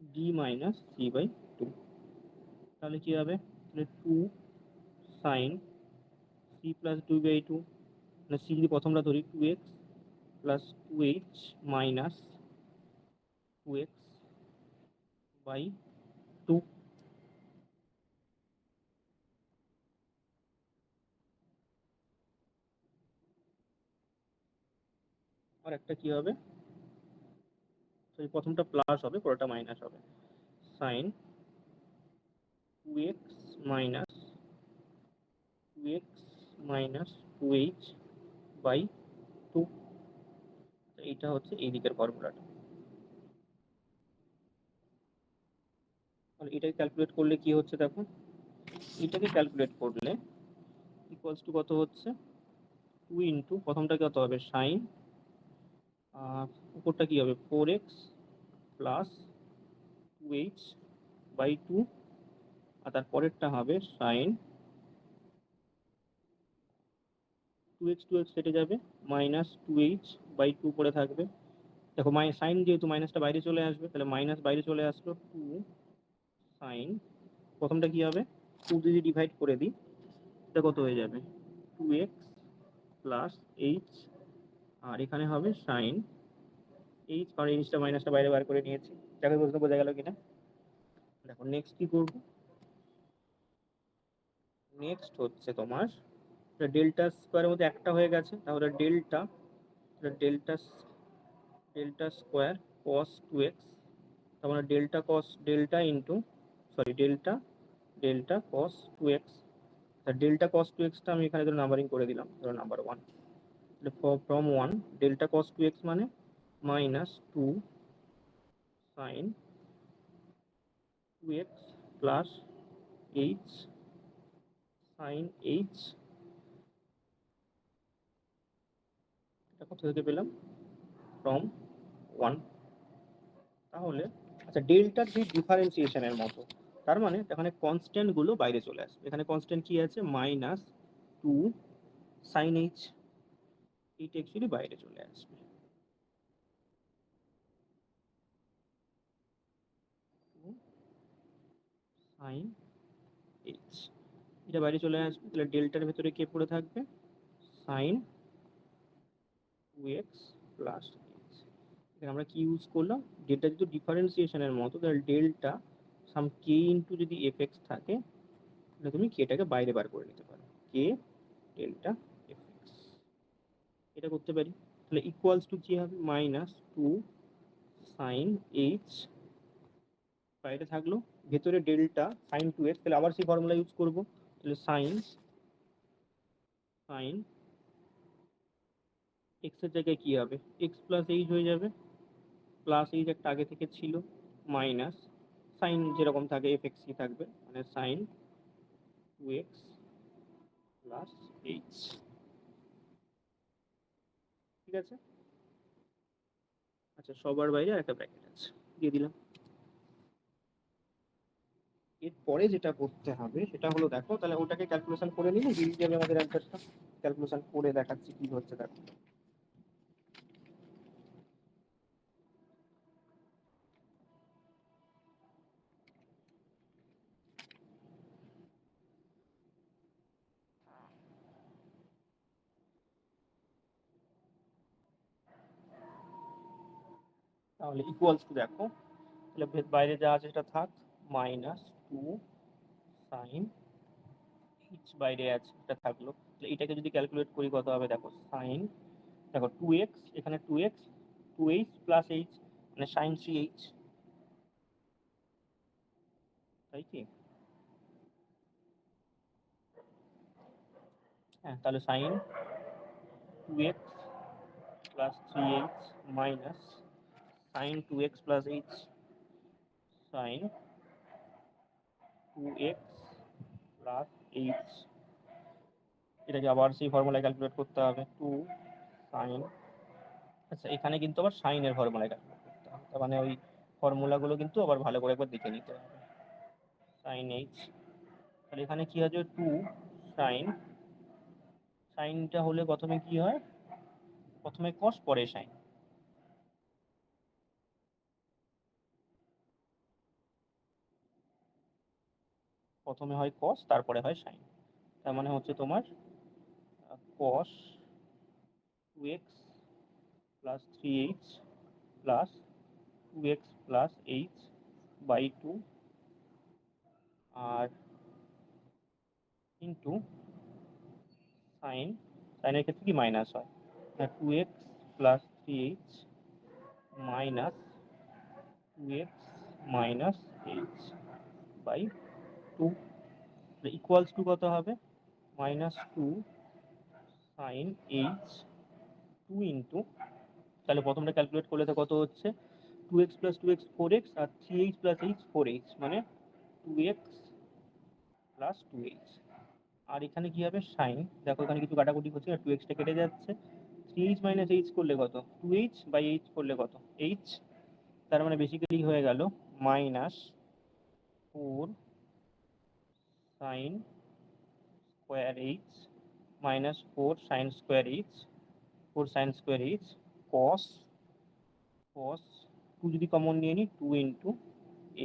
D minus C by two. তাহলে কি হবে, তাহলে two sine C plus two by two, মানে সি যদি প্রথমটা ধরি two x plus two H minus two X by two. আর একটা কি হবে, সরি প্রথমটা প্লাস হবে, পরেরটা মাইনাস হবে, sine two x minus two x minus two H by two. এইটা হচ্ছে এই দিকের ফর্মুলাটা। তাহলে এটাকে ক্যালকুলেট করলে কি হচ্ছে দেখো, এটাকে ক্যালকুলেট করলে ইকুয়ালস টু কত হচ্ছে, টু ইন্টু প্রথমটা কত হবে সাইন, উপরটা কি হবে four X plus two H by two, আর তার পরেরটা হবে সাইন টু এক্স কেটে যাবে, minus two H by two পড়ে থাকবে, দেখো সাইন যেহেতু মাইনাসটা বাইরে চলে আসবে, তাহলে মাইনাস বাইরে চলে আসলো, টু সাইন, প্রথমটা কি হবে, টু যদি ডিভাইড করে দিই এটা কত হয়ে যাবে, টু এক্স প্লাস এইচ, আর এখানে হবে সাইন এইচ, কারণ এইচটা মাইনাসটা বাইরে বার করে নিয়েছি। যাকে বলতে বোঝা গেল কিনা। দেখো নেক্সট কি করবো, নেক্সট হচ্ছে তোমার ডেল্টা স্কোয়ারের মধ্যে একটা হয়ে গেছে, তাহলে delta delta delta square cos two X, তার মানে delta cos delta into, sorry delta delta cos two X. Delta cos two এক্সটা আমি এখানে ধরো নাম্বারিং করে দিলাম, ধরো number one, from one delta cos two x মানে minus two sine two x plus H sine H, এটা কোথা থেকে পেলাম, ফ্রম ওয়ান। তাহলে আচ্ছা ডেল্টার যে ডিফারেন্সিয়েশনের মতো, তার মানে এখানে কনস্ট্যান্ট গুলো বাইরে চলে আসবে। এখানে কনস্ট্যান্ট কি আছে, মাইনাস টু সাইন এইচ, এইটা অ্যাকচুয়ালি বাইরে চলে আসবে, সাইন এইচ, এটা বাইরে চলে আসবে। তাহলে ডেল্টার ভেতরে কে পড়ে থাকবে, sine two x plus H. এখানে আমরা কি ইউজ করলাম, ডেল্টা যেহেতু ডিফারেন্সিয়েশনের মতো, তাহলে ডেল্টা সাম কে ইন্টু যদি এফ এক্স থাকে, তাহলে তুমি কেটাকে বাইরে বার করে নিতে পারো, কে ডেল্টা এফ এক্স, এটা করতে পারি। তাহলে ইকুয়ালস টু কি হবে, মাইনাস টু সাইন এইচ, বাইরে থাকলো, ভেতরে ডেল্টা সাইন টু এক্স, তাহলে আবার সেই ফর্মুলা ইউজ করবো, তাহলে সাইন সাইন এক্স এর জায়গায় কি হবে, এক্স প্লাস এইচ হয়ে যাবে, প্লাস এইচ একটা আগে থেকে ছিল, মাইনাস সাইন যেরকম থাকে এফ এক্স কি থাকবে, মানে sine two x plus h, ঠিক আছে। আচ্ছা সবার বাইরে একটা ব্র্যাকেট আছে, দিয়ে দিলাম। এরপরে যেটা করতে হবে সেটা হলো, দেখো তাহলে ওটাকে ক্যালকুলেশন করে নিলে বেরিয়ে যাবে আমাদের অ্যান্সারটা। ক্যালকুলেশন করে দেখাচ্ছি কি হচ্ছে, দেখো তাহলে ইকুয়ালস টু, দেখো তাহলে বাইরে যা আছে সেটা থাক, মাইনাস টু সাইন এইচ বাইরে আছে এটা থাকলো, তাহলে এটাকে যদি ক্যালকুলেট করি কত হবে, দেখো সাইন, দেখো টু এক্স, এখানে two x, two h plus h, মানে সাইন থ্রি এইচ, তাই কি, হ্যাঁ তাহলে sine two x plus three H minus sine two x plus H sine two x plus H, এটাকে আবার সেই ফর্মুলায় ক্যালকুলেট করতে হবে, টু সাইন, আচ্ছা এখানে কিন্তু আবার সাইনের ফর্মুলায় ক্যালকুলেট করতে হবে, তার মানে ওই ফর্মুলাগুলো কিন্তু আবার ভালো করে একবার দেখে নিতে হবে, সাইন এইচ, তাহলে এখানে কি আছে, টু সাইন, সাইনটা হলে প্রথমে কি হয়, প্রথমে কস পরে সাইন, প্রথমে হয় কস তারপরে হয় সাইন, তার মানে হচ্ছে তোমার cos two x plus three H plus two x plus H by two, আর ইন্টু সাইন, সাইনের ক্ষেত্রে কি মাইনাস হয়, two x plus three H minus two x minus H by two, equals to কত হবে, minus two sine H two into, তাহলে প্রথমটা calculate করলে তো কত হচ্ছে, two x plus two X four X, আর three H plus H four H, মানে two x plus two H, আর এখানে কি হবে সাইন, দেখো এখানে কিছু কাটাকুটি হচ্ছে, টু এক্সটা কেটে যাচ্ছে, থ্রি এইচ মাইনাস এইচ করলে কত, টু এইচ বাই এইচ করলে কত, এইচ, তার মানে বেসিক্যালি হয়ে গেল minus four sine square H minus four sine square H, four sine square H cos cos 2 যদি কমন নিয়ে নিই 2 ইন্টু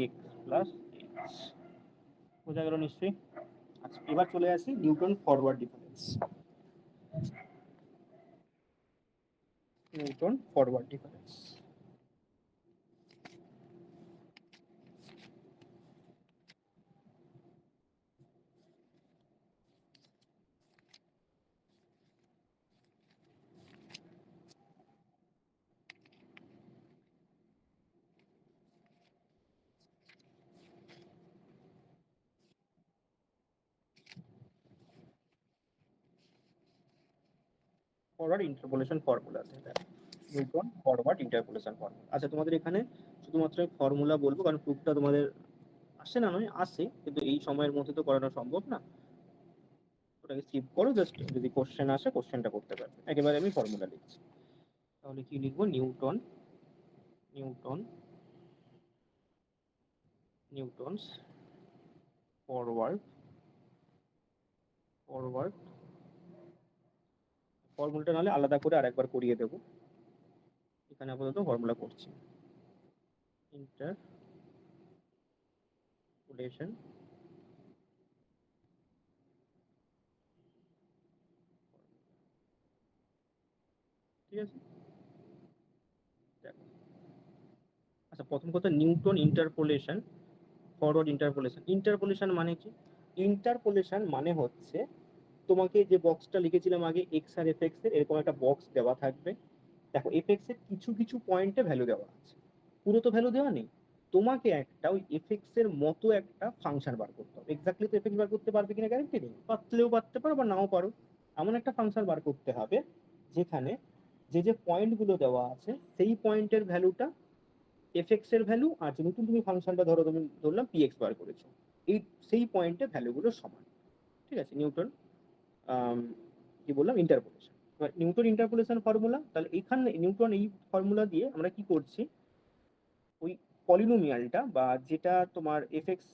এক্স প্লাস এইচ, বোঝা গেল নিশ্চয়ই। আচ্ছা এবার চলে আসি Newton forward difference. Newton forward difference forward interpolation formula আছে, নিউটন ফরওয়ার্ড ইন্টারপোলেশন ফর্মুলা। আচ্ছা তোমাদের এখানে শুধুমাত্র ফর্মুলা বলবো, কারণ প্রুফটা তোমাদের আসে না, নয় আসে, কিন্তু এই সময়ের মধ্যে তো করানো সম্ভব না, ওটাকে স্কিপ করো, জাস্ট যদি কোশ্চেন আসে কোশ্চেনটা করতে পারবে। একেবারে আমি ফর্মুলা লিখছি, তাহলে কি লিখবো, Newton Newton Newton's forward forward ফর্মুলাটা নাহলে আলাদা করে আরেকবার করিয়ে দেবো, এখানে আপাতত ফর্মুলা করছি। ইন্টারপোলেশন ঠিক আছে, দেখো। আচ্ছা প্রথম কথা, Newton interpolation forward interpolation. Interpolation মানে কি? ইন্টারপোলেশন মানে হচ্ছে তোমাকে যে বক্সটা লিখেছিলাম আগে এক্স আর এফ এক্স এর, এরকম একটা বক্স দেওয়া থাকবে। দেখো এফ এক্স এর কিছু কিছু পয়েন্টে ভ্যালু দেওয়া আছে, পুরো তো ভ্যালু দেওয়া নেই। তোমাকে একটা ওই এফ এক্স এর মতো একটা ফাংশন বার করতে হবে। এক্স্যাক্টলি তো এফ এক্স বার করতে পারবে কিনা গ্যারান্টি নেই, পারলেও পারতে পারো বা নাও পারো। এমন একটা ফাংশন বার করতে হবে যেখানে যে যে পয়েন্ট গুলো দেওয়া আছে সেই পয়েন্টের ভ্যালুটা এফ এক্স এর ভ্যালু, আর যে নতুন তুমি ফাংশনটা ধরো, তুমি ধরলাম পি এক্স বার করেছো, এই সেই পয়েন্টে ভ্যালুগুলো সমান। ঠিক আছে, নিউটন কি বললাম, ইন্টারপোলেশন। নিউটন ইন্টারপোলেশন ফর্মুলা, তাহলে এইখানে নিউটন এই ফর্মুলা দিয়ে আমরা কি করছি, ওই পলিনোমিয়ালটা বা যেটা তোমার এফ এক্স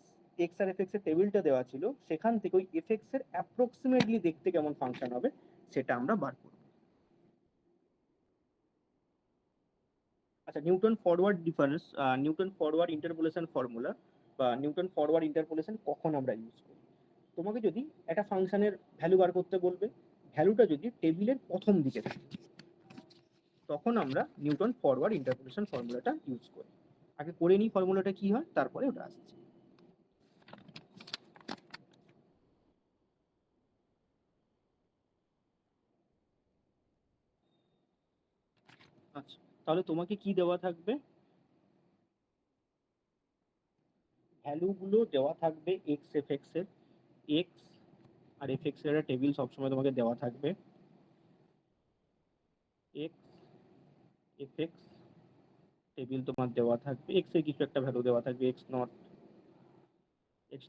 এক্স আর এফ এক্স এর টেবিলটা দেওয়া ছিল, সেখান থেকে ওই এফ এক্স এর অ্যাপ্রক্সিমেটলি দেখতে কেমন ফাংশন হবে সেটা আমরা বার করব। আচ্ছা Newton forward difference, Newton forward interpolation formula বা নিউটন ফরওয়ার্ড ইন্টারপোলেশন কখন আমরা ইউজ করি? তোমাকে যদি একটা ফাংশনের ভ্যালু বার করতে বলবে, ভ্যালুটা যদি টেবিলের প্রথম দিকে থাকে, তখন আমরা নিউটন ফরওয়ার্ড ইন্টারপোলেশন ফর্মুলাটা ইউজ করি। আগে করে নিই ফর্মুলাটা কি হয়, তারপরে ওটা আসছে। আচ্ছা তাহলে তোমাকে কি দেওয়া থাকবে, ভ্যালুগুলো দেওয়া থাকবে এক্স এফ এক্স এর, এক্স আর এফ এক্স এর একটা টেবিল সবসময় তোমাকে দেওয়া থাকবে, এক্স এফ এক্স টেবিল তোমার দেওয়া থাকবে, এক্স এর কিছু একটা ভ্যালু দেওয়া থাকবে, এক্স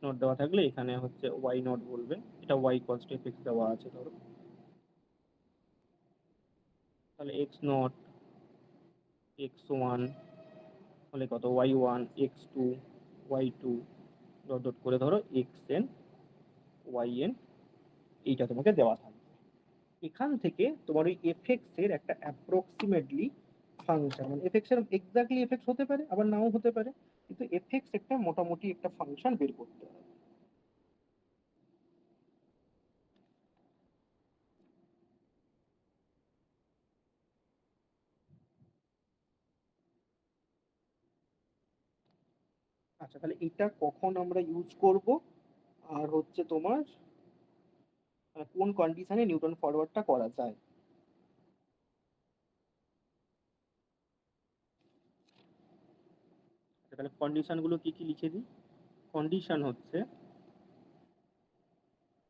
নট দেওয়া থাকলে এখানে হচ্ছে ওয়াই নট বলবে, এটা ওয়াই কস্ট এফ এক্স দেওয়া আছে ধরো, তাহলে এক্স নট এক্স ওয়ান হলে কত, y one x two Y two dot dot করে ধরো এক্স এন ওয়াই এন, এইটা তোমাকে দেওয়া থাকবে। এখান থেকে তোমার ওই এফএক্স এর একটা অ্যাপ্রক্সিমেটলি ফাংশন, মানে এফএক্স এর এক্স্যাক্টলি এফএক্স হতে পারে আবার নাও হতে পারে, কিন্তু এফএক্স একটা মোটামুটি একটা ফাংশন বের করতে হবে। আচ্ছা তাহলে এটা কখন আমরা ইউজ করব, আর হচ্ছে তোমার কোন কন্ডিশনে নিউটন ফরওয়ার্ডটা করা যায়। আচ্ছা, তাহলে কন্ডিশন গুলো কি কি লিখে দিই। কন্ডিশন হচ্ছে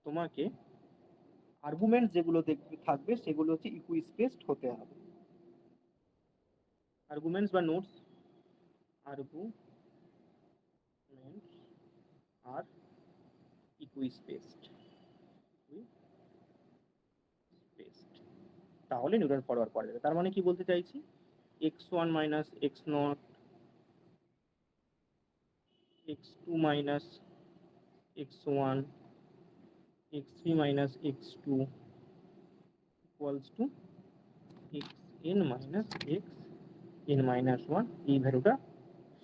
তোমাকে আর্গুমেন্ট যেগুলো দেখবে থাকবে সেগুলো হচ্ছে ইকুইস্পেসড হতে হবে। আর্গুমেন্টস বা নোটস, আর্গুমেন্টস আর ইকুইস্পেসড, ইকুইস্পেসড, তাহলে নিউটন ফরওয়ার্ড করা যাবে। তার মানে কি বলতে চাইছি, x one minus x naught, x two minus x one, x three minus x two equals to x N minus x n minus one, এই ভ্যালুটা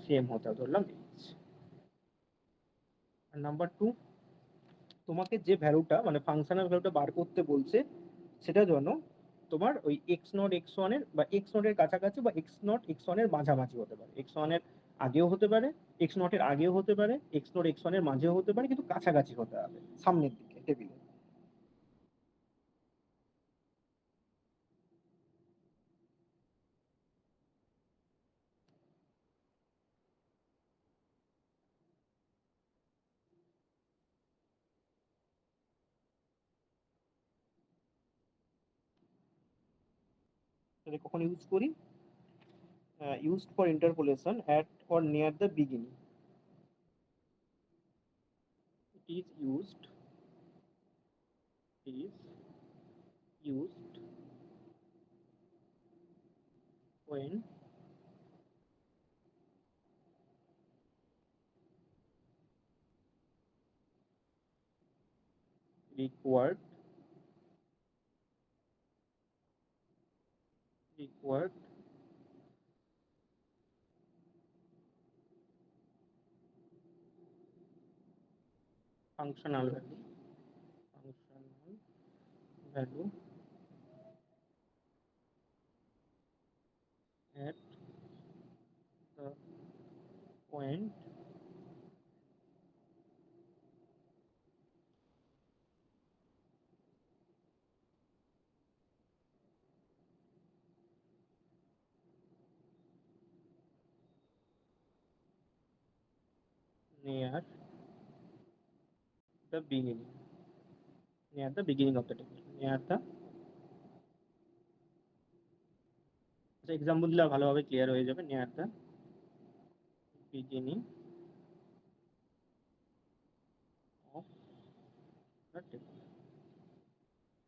সেম হতে ধরলাম এইচ। আর নাম্বার টু, তোমাকে যে ভ্যালুটা মানে ফাংশনের ভ্যালুটা বার করতে বলছে সেটা যেন তোমার ওই এক্স নট এক্স ওয়ানের বা এক্স নটের কাছাকাছি বা এক্স নট এক্স ওয়ানের মাঝামাঝি হতে পারে। এক্স ওয়ানের আগেও হতে পারে, এক্স নটের আগেও হতে পারে, এক্স নট এক্স ওয়ানের মাঝেও হতে পারে, কিন্তু কাছাকাছি হতে হবে সামনের দিকে টেবিলে। তাহলে কখন ইউজ করি? Used for interpolation at or near the beginning. It is used when required functional value at the point near the beginning, near the beginning of the table, near the, example দিলে ভালোভাবে clear হয়ে যাবে। Near the beginning of the table,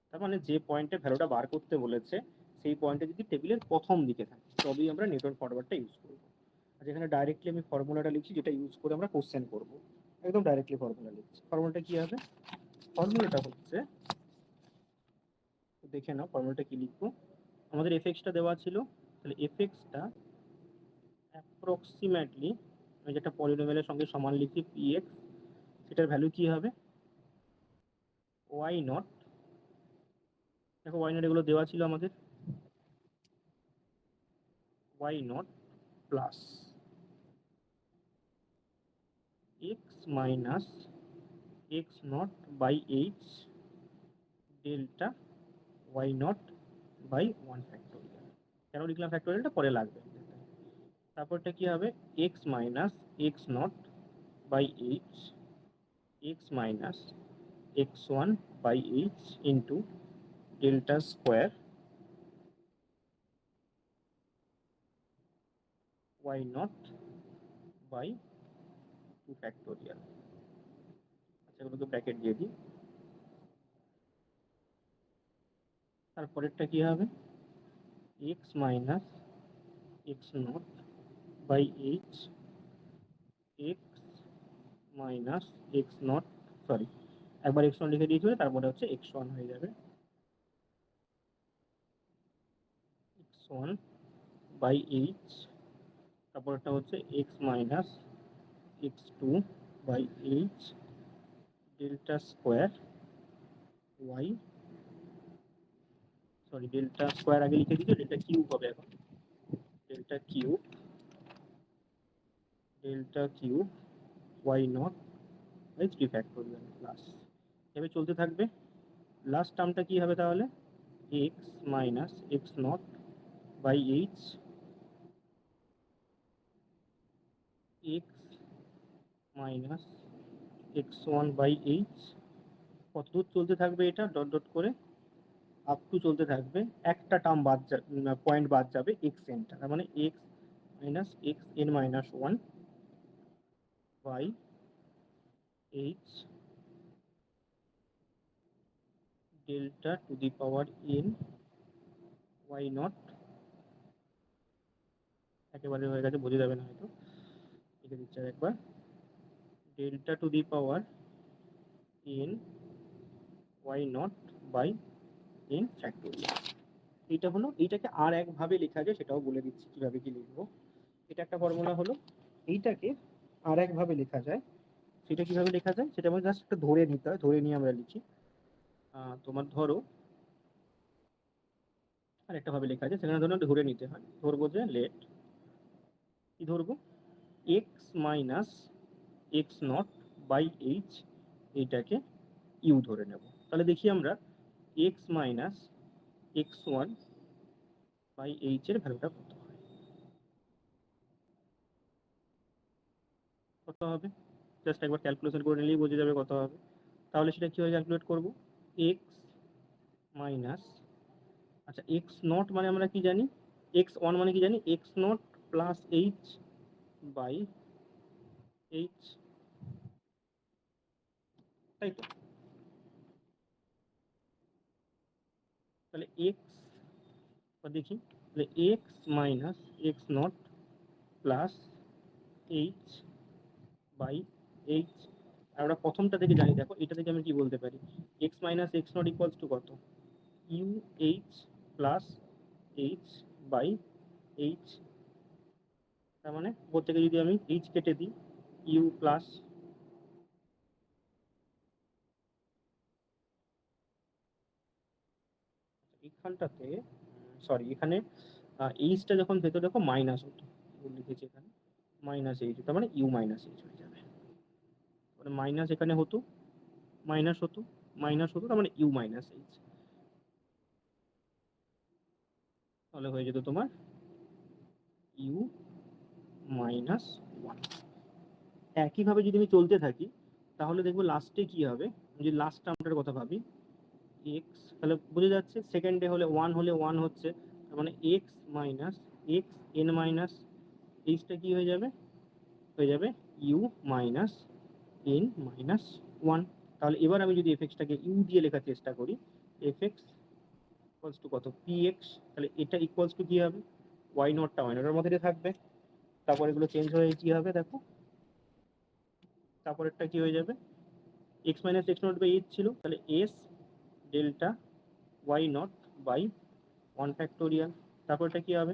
তার মানে যে পয়েন্টে ভ্যালুটা বার করতে বলেছে সেই পয়েন্টে যদি টেবিলের প্রথম দিকে থাকে তবেই আমরা নেটওয়ার্ক ফরওয়ার্ডটা ইউজ করবো। আর যেখানে ডাইরেক্টলি আমি ফর্মুলাটা লিখছি যেটা ইউজ করে আমরা কোশ্চেন করবো, একদম ডাইরেক্টলি ফর্মুলা লিখছি। ফর্মুলাটা কি হবে? ফর্মুলাটা হচ্ছে, দেখে নাও ফর্মুলাটা কি লিখবো। আমাদের এফএক্সটা দেওয়া ছিল, তাহলে এফএক্সটা অ্যাপ্রক্সিমেটলি আমি যেটা পলিনোমিয়ালের সঙ্গে সমান লিখি পি এক্স, সেটার ভ্যালু কি হবে? ওয়াই নট, দেখো ওয়াই নট এগুলো দেওয়া ছিল আমাদের, y naught plus x minus x not by h delta why not by one factorial. কেন লিখলাম ফ্যাক্টোরিয়ালটা পরে লাগবে। তারপরটা কি হবে? X minus x not by h x minus x one by h into delta square why not by two factorial. আচ্ছা এগুলোকে ব্র্যাকেট দিয়ে দিই। তারপরেরটা কি হবে? X minus x not by h x minus x not, sorry একবার x one লিখে দিয়েছিল, তারপরে হচ্ছে এক্স ওয়ান হয়ে যাবে, এক্স ওয়ান বাই এইচ, তারপরটা হচ্ছে x minus x two by h delta square y, sorry delta square আগে লিখে দিয়েছি, ডেল্টা কিউব হবে এখন, delta cube y not by three factorial plus, এভাবে চলতে থাকবে। লাস্ট টার্মটা কি হবে তাহলে? X minus x not by h x minus x one by h, কতদূর চলতে থাকবে এটা ডট ডট করে, আপ টু চলতে থাকবে, একটা টার্ম বাদ পয়েন্ট বাদ যাবে এক্স এনটা, তার মানে x minus x N minus one by h delta to the power n y naught, একেবারে হয়ে গেছে বোঝা যাবে না হয়তো, লিখে দিচ্ছি একবার, delta to the power n y not by n factorial. এইটা হলো, এইটাকে আর একভাবে লেখা যায়, সেটাও বলে দিচ্ছি কিভাবে কি লিখবো। এটা একটা ফর্মুলা হলো। এইটাকে আর একভাবে লেখা যায়, সেটা কিভাবে লেখা যায় সেটা আমাদের জাস্ট একটা ধরে নিতে হয়, ধরে নিয়ে আমরা লিখি। তোমার ধরো আর একটা ভাবে লেখা যায়, সেখানে ধরো ধরে নিতে হয়, ধরবো যে লেট, কি ধরবো, x minus x not by h, এইটাকে ইউ ধরে নেব। তাহলে দেখি আমরা x minus x one by h এর ভ্যালুটা কত হয়, কত হবে, জাস্ট একবার ক্যালকুলেশন করে নিলেই বোঝা যাবে কত হবে। তাহলে সেটা কীভাবে ক্যালকুলেট করবো, এক্স মাইনাস, আচ্ছা এক্স নট মানে আমরা কি জানি, এক্স ওয়ান মানে কি জানি, x naught plus H by h, তাই তো। তাহলে এক্স, দেখি, তাহলে x minus x naught plus H by h. আমরা প্রথমটা থেকে জানি, দেখো এটা থেকে আমি কি বলতে পারি, X minus x naught equals to কত, U H plus H by H. তার মানে উপর থেকে যদি আমি এইচ কেটে দিই, ইউ প্লাস, এইখানটাতে, সরি এখানে এইচটা যখন ভেতরে দেখো মাইনাস হতো, লিখেছি এখানে মাইনাস এইচ, তার মানে ইউ মাইনাস এইচ হয়ে যাবে, মানে মাইনাস এখানে হতো, মাইনাস হতো, মাইনাস হতো, তার মানে ইউ মাইনাস এইচ, তাহলে হয়ে যেত তোমার ইউ মাইনাস ওয়ান। একইভাবে যদি আমি চলতে থাকি, তাহলে দেখবো লাস্টে কি হবে, যদি লাস্ট টার্মটার কথা ভাবি, এক্স, তাহলে বোঝা যাচ্ছে সেকেন্ডে হলে ওয়ান, হলে ওয়ান হচ্ছে, তার মানে x minus x N minus এইচটা কি হয়ে যাবে U minus N minus one. তাহলে এবার আমি যদি এফএক্সটাকে ইউ দিয়ে লেখার চেষ্টা করি, এফএক্স ইকুয়ালস টু কত, পি এক্স, তাহলে এটা ইকুয়ালস টু কি হবে, ওয়াই নটটা ওয়াই নটের মধ্যে থাকবে, তারপর এগুলো চেঞ্জ হয়ে কি হবে দেখো, তারপরেরটা কি হয়ে যাবে, X minus x not by H ছিল, তাহলে S delta why not by one factorial, তারপরটা কি হবে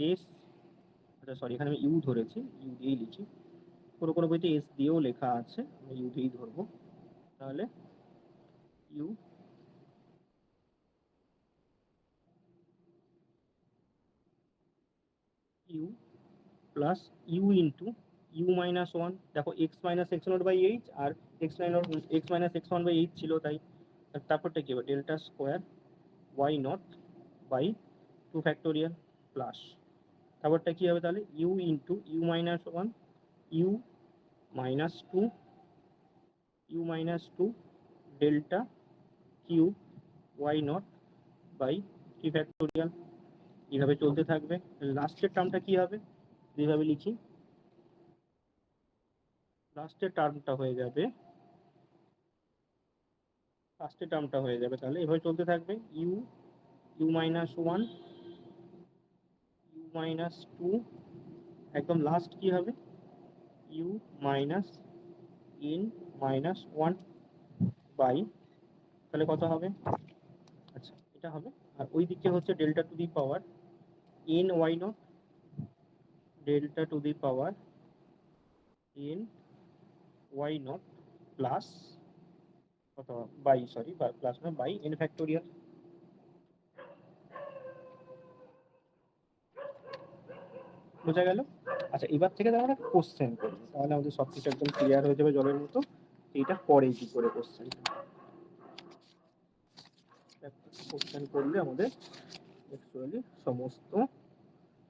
এস, আচ্ছা সরি এখানে আমি ইউ ধরেছি, ইউ দিয়েই লিখি, কোনো কোনো বইতে এস দিয়েও লেখা আছে, আমি ইউ দিয়েই ধরবো, তাহলে u u plus u into u minus one, দেখো x minus x not by h আর x minus x one by H ছিল, তাই তারপরটা কি হবে delta square why not by two factorial plus, তারপরটা কি হবে তাহলে u into u minus one, u minus two, u minus two delta q y not by three factorial, এইভাবে চলতে থাকবে। লাস্টের টার্মটা কি হবে, যেভাবে লিখি, লাস্টের টার্মটা হয়ে যাবে, লাস্টের টার্মটা হয়ে যাবে, তাহলে এভাবে চলতে থাকবে, u u minus one, u minus two, একদম লাস্ট কি হবে u minus N minus one by, তাহলে কত হবে, আচ্ছা এটা হবে, আর ওই দিকে হচ্ছে delta to the power n y not, delta to the power n y naught plus কত, বাই সরি প্লাস না বাই এন ফ্যাক্টোরিয়াল। বোঝা গেল। আচ্ছা এবার থেকে আমরা কোশ্চেন করবো, তাহলে আমাদের সব কিছু একদম ক্লিয়ার হয়ে যাবে জলের মতো, এইটা পরে কি করে কোশ্চেন, কোশ্চেন করলে আমাদের অ্যাকচুয়ালি সমস্ত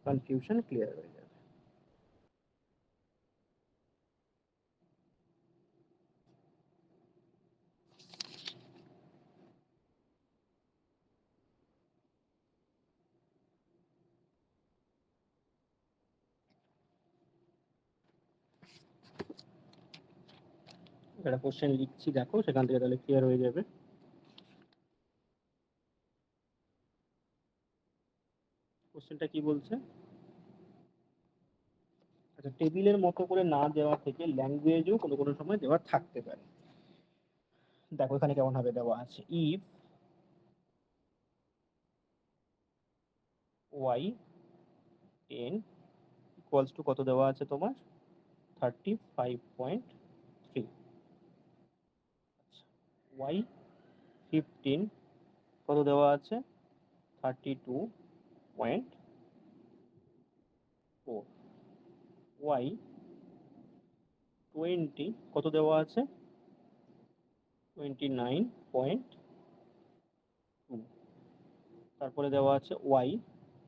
কনফিউশন ক্লিয়ার হয়ে যাবে। একটা কোশ্চেন লিখছি দেখো, সেখান থেকে তাহলে ক্লিয়ার হয়ে যাবে। কোশ্চেনটা কি বলছে, আচ্ছা টেবিলের মতো করে না দেওয়া থেকে ল্যাঙ্গুয়েজও কোনো কোনো সময় দেওয়া থাকতে পারে। দেখো এখানে কেমন ভাবে দেওয়া আছে, ইফ ওয়াই 10 ইকুয়ালস টু কত দেওয়া আছে তোমার 35.3। ওয়াই 15 কত দেওয়া আছে 32.4। ওয়াই 20 কত দেওয়া আছে 29.2। তারপরে দেওয়া আছে ওয়াই,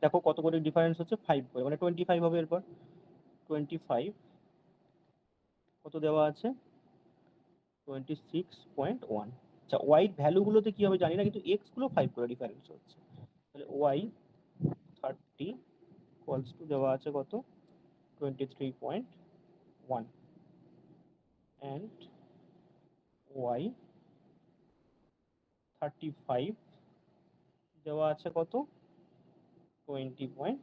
দেখো কত করে ডিফারেন্স হচ্ছে 5 করে, মানে 25 হবে এরপর 25 কত দেওয়া আছে 26.1। আচ্ছা ওয়াই ভ্যালুগুলোতে কি হবে জানি না, কিন্তু এক্স গুলো 5 করে ডিফারেন্স হচ্ছে। তাহলে ওয়াই 30 ইকুয়ালস টু দেওয়া আছে কত 23.1 অ্যান্ড ওয়াই 35 দেওয়া আছে কত 20.5।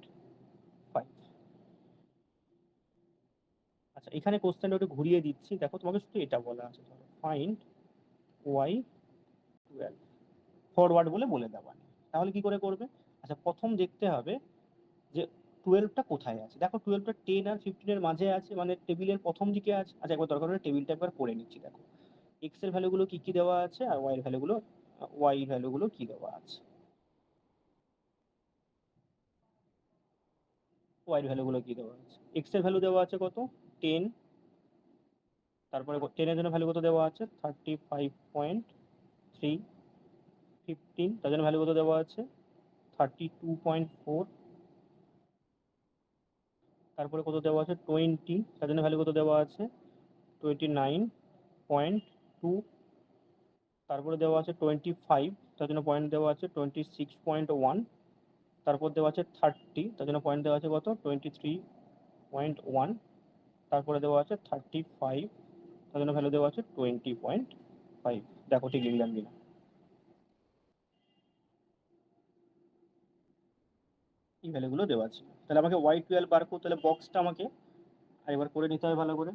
আচ্ছা এখানে কোশ্চেনটা একটু ঘুরিয়ে দিচ্ছি, দেখো তোমাকে শুধু এটা বলা আছে, ধরো ফাইন্ড ওয়াই 12 ফরওয়ার্ড বলে বলে দেওয়া নেই, তাহলে কি করে করবে। আচ্ছা প্রথম দেখতে হবে যে 12টা কোথায় আছে, দেখো 12টা 10 আর 15 এর মাঝে আছে, মানে টেবিলের প্রথম দিকে আছে। আচ্ছা একবার দরকার হলে টেবিলটা একবার করে নিচ্ছি, দেখো এক্স এর ভ্যালুগুলো কি কি দেওয়া আছে আর ওয়াই ভ্যালুগুলো কি দেওয়া আছে। ওয়াই ভ্যালুগুলো কি দেওয়া আছে, এক্স এর ভ্যালু দেওয়া আছে কত 10, তারপরে 10 এর জন্য ভ্যালু কত দেওয়া আছে 35.3, 15 তার জন্য ভ্যালু কত দেওয়া আছে 32.4, তারপরে কত দেওয়া আছে 20 তার জন্য ভ্যালু কত দেওয়া আছে 29.2, তারপরে দেওয়া আছে 25 তার জন্য পয়েন্ট দেওয়া আছে 26.1, তারপর দেওয়া আছে 30 তার জন্য পয়েন্ট দেওয়া আছে কত 23.1, তারপরে দেওয়া আছে 35 তার জন্য ভ্যালু দেওয়া আছে 20.5। দেখো ঠিক লিখলাম কিনা, এই ভ্যালুগুলো দেওয়া আছে। তাহলে আমাকে ওয়াই 12 বার করতে হলে বক্সটা আমাকে আরেকবার করে নিতে হবে ভালো করে।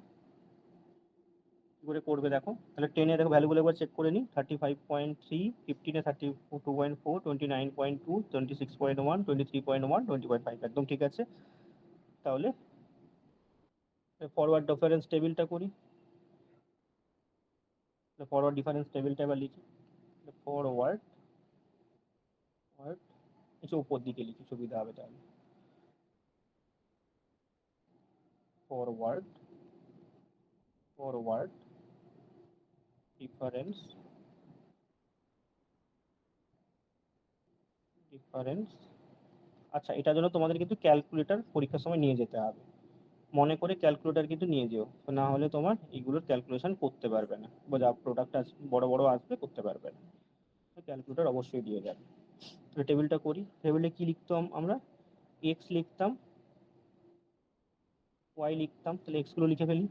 কি করে করবে দেখো, তাহলে 10 এ দেখো ভ্যালুগুলো একবার চেক করে নিই 35.3, 15 এ 32.4, 29.2, 26.1, 23.1, 20.5 একদম ঠিক আছে। তাহলে ফরওয়ার্ড ডিফারেন্স টেবিলটা করি, ফরওয়ার্ড ডিফারেন্স টেবিলটা এবার লিখি। ফরওয়ার্ড ওয়ার্ড কিছু উপর দিকে লিখি সুবিধা হবে, তাহলে ফরওয়ার্ড ফরওয়ার্ড ডিফারেন্স ডিফারেন্স। আচ্ছা এটার জন্য তোমাদের কিন্তু ক্যালকুলেটর পরীক্ষার সময় নিয়ে যেতে হবে, মনে করে ক্যালকুলেটর কিন্তু নিয়ে যেও, তো না হলে তোমার এইগুলোর ক্যালকুলেশন করতে পারবে না, বা যা প্রোডাক্ট বড় বড় আসবে করতে পারবে না, ক্যালকুলেটর অবশ্যই দিয়ে যাবে। তো টেবিলটা করি, টেবিলে কি লিখতাম আমরা এক্স লিখতাম, ওয়াই লিখতাম, তাহলে এক্স গুলো লিখে ফেলি।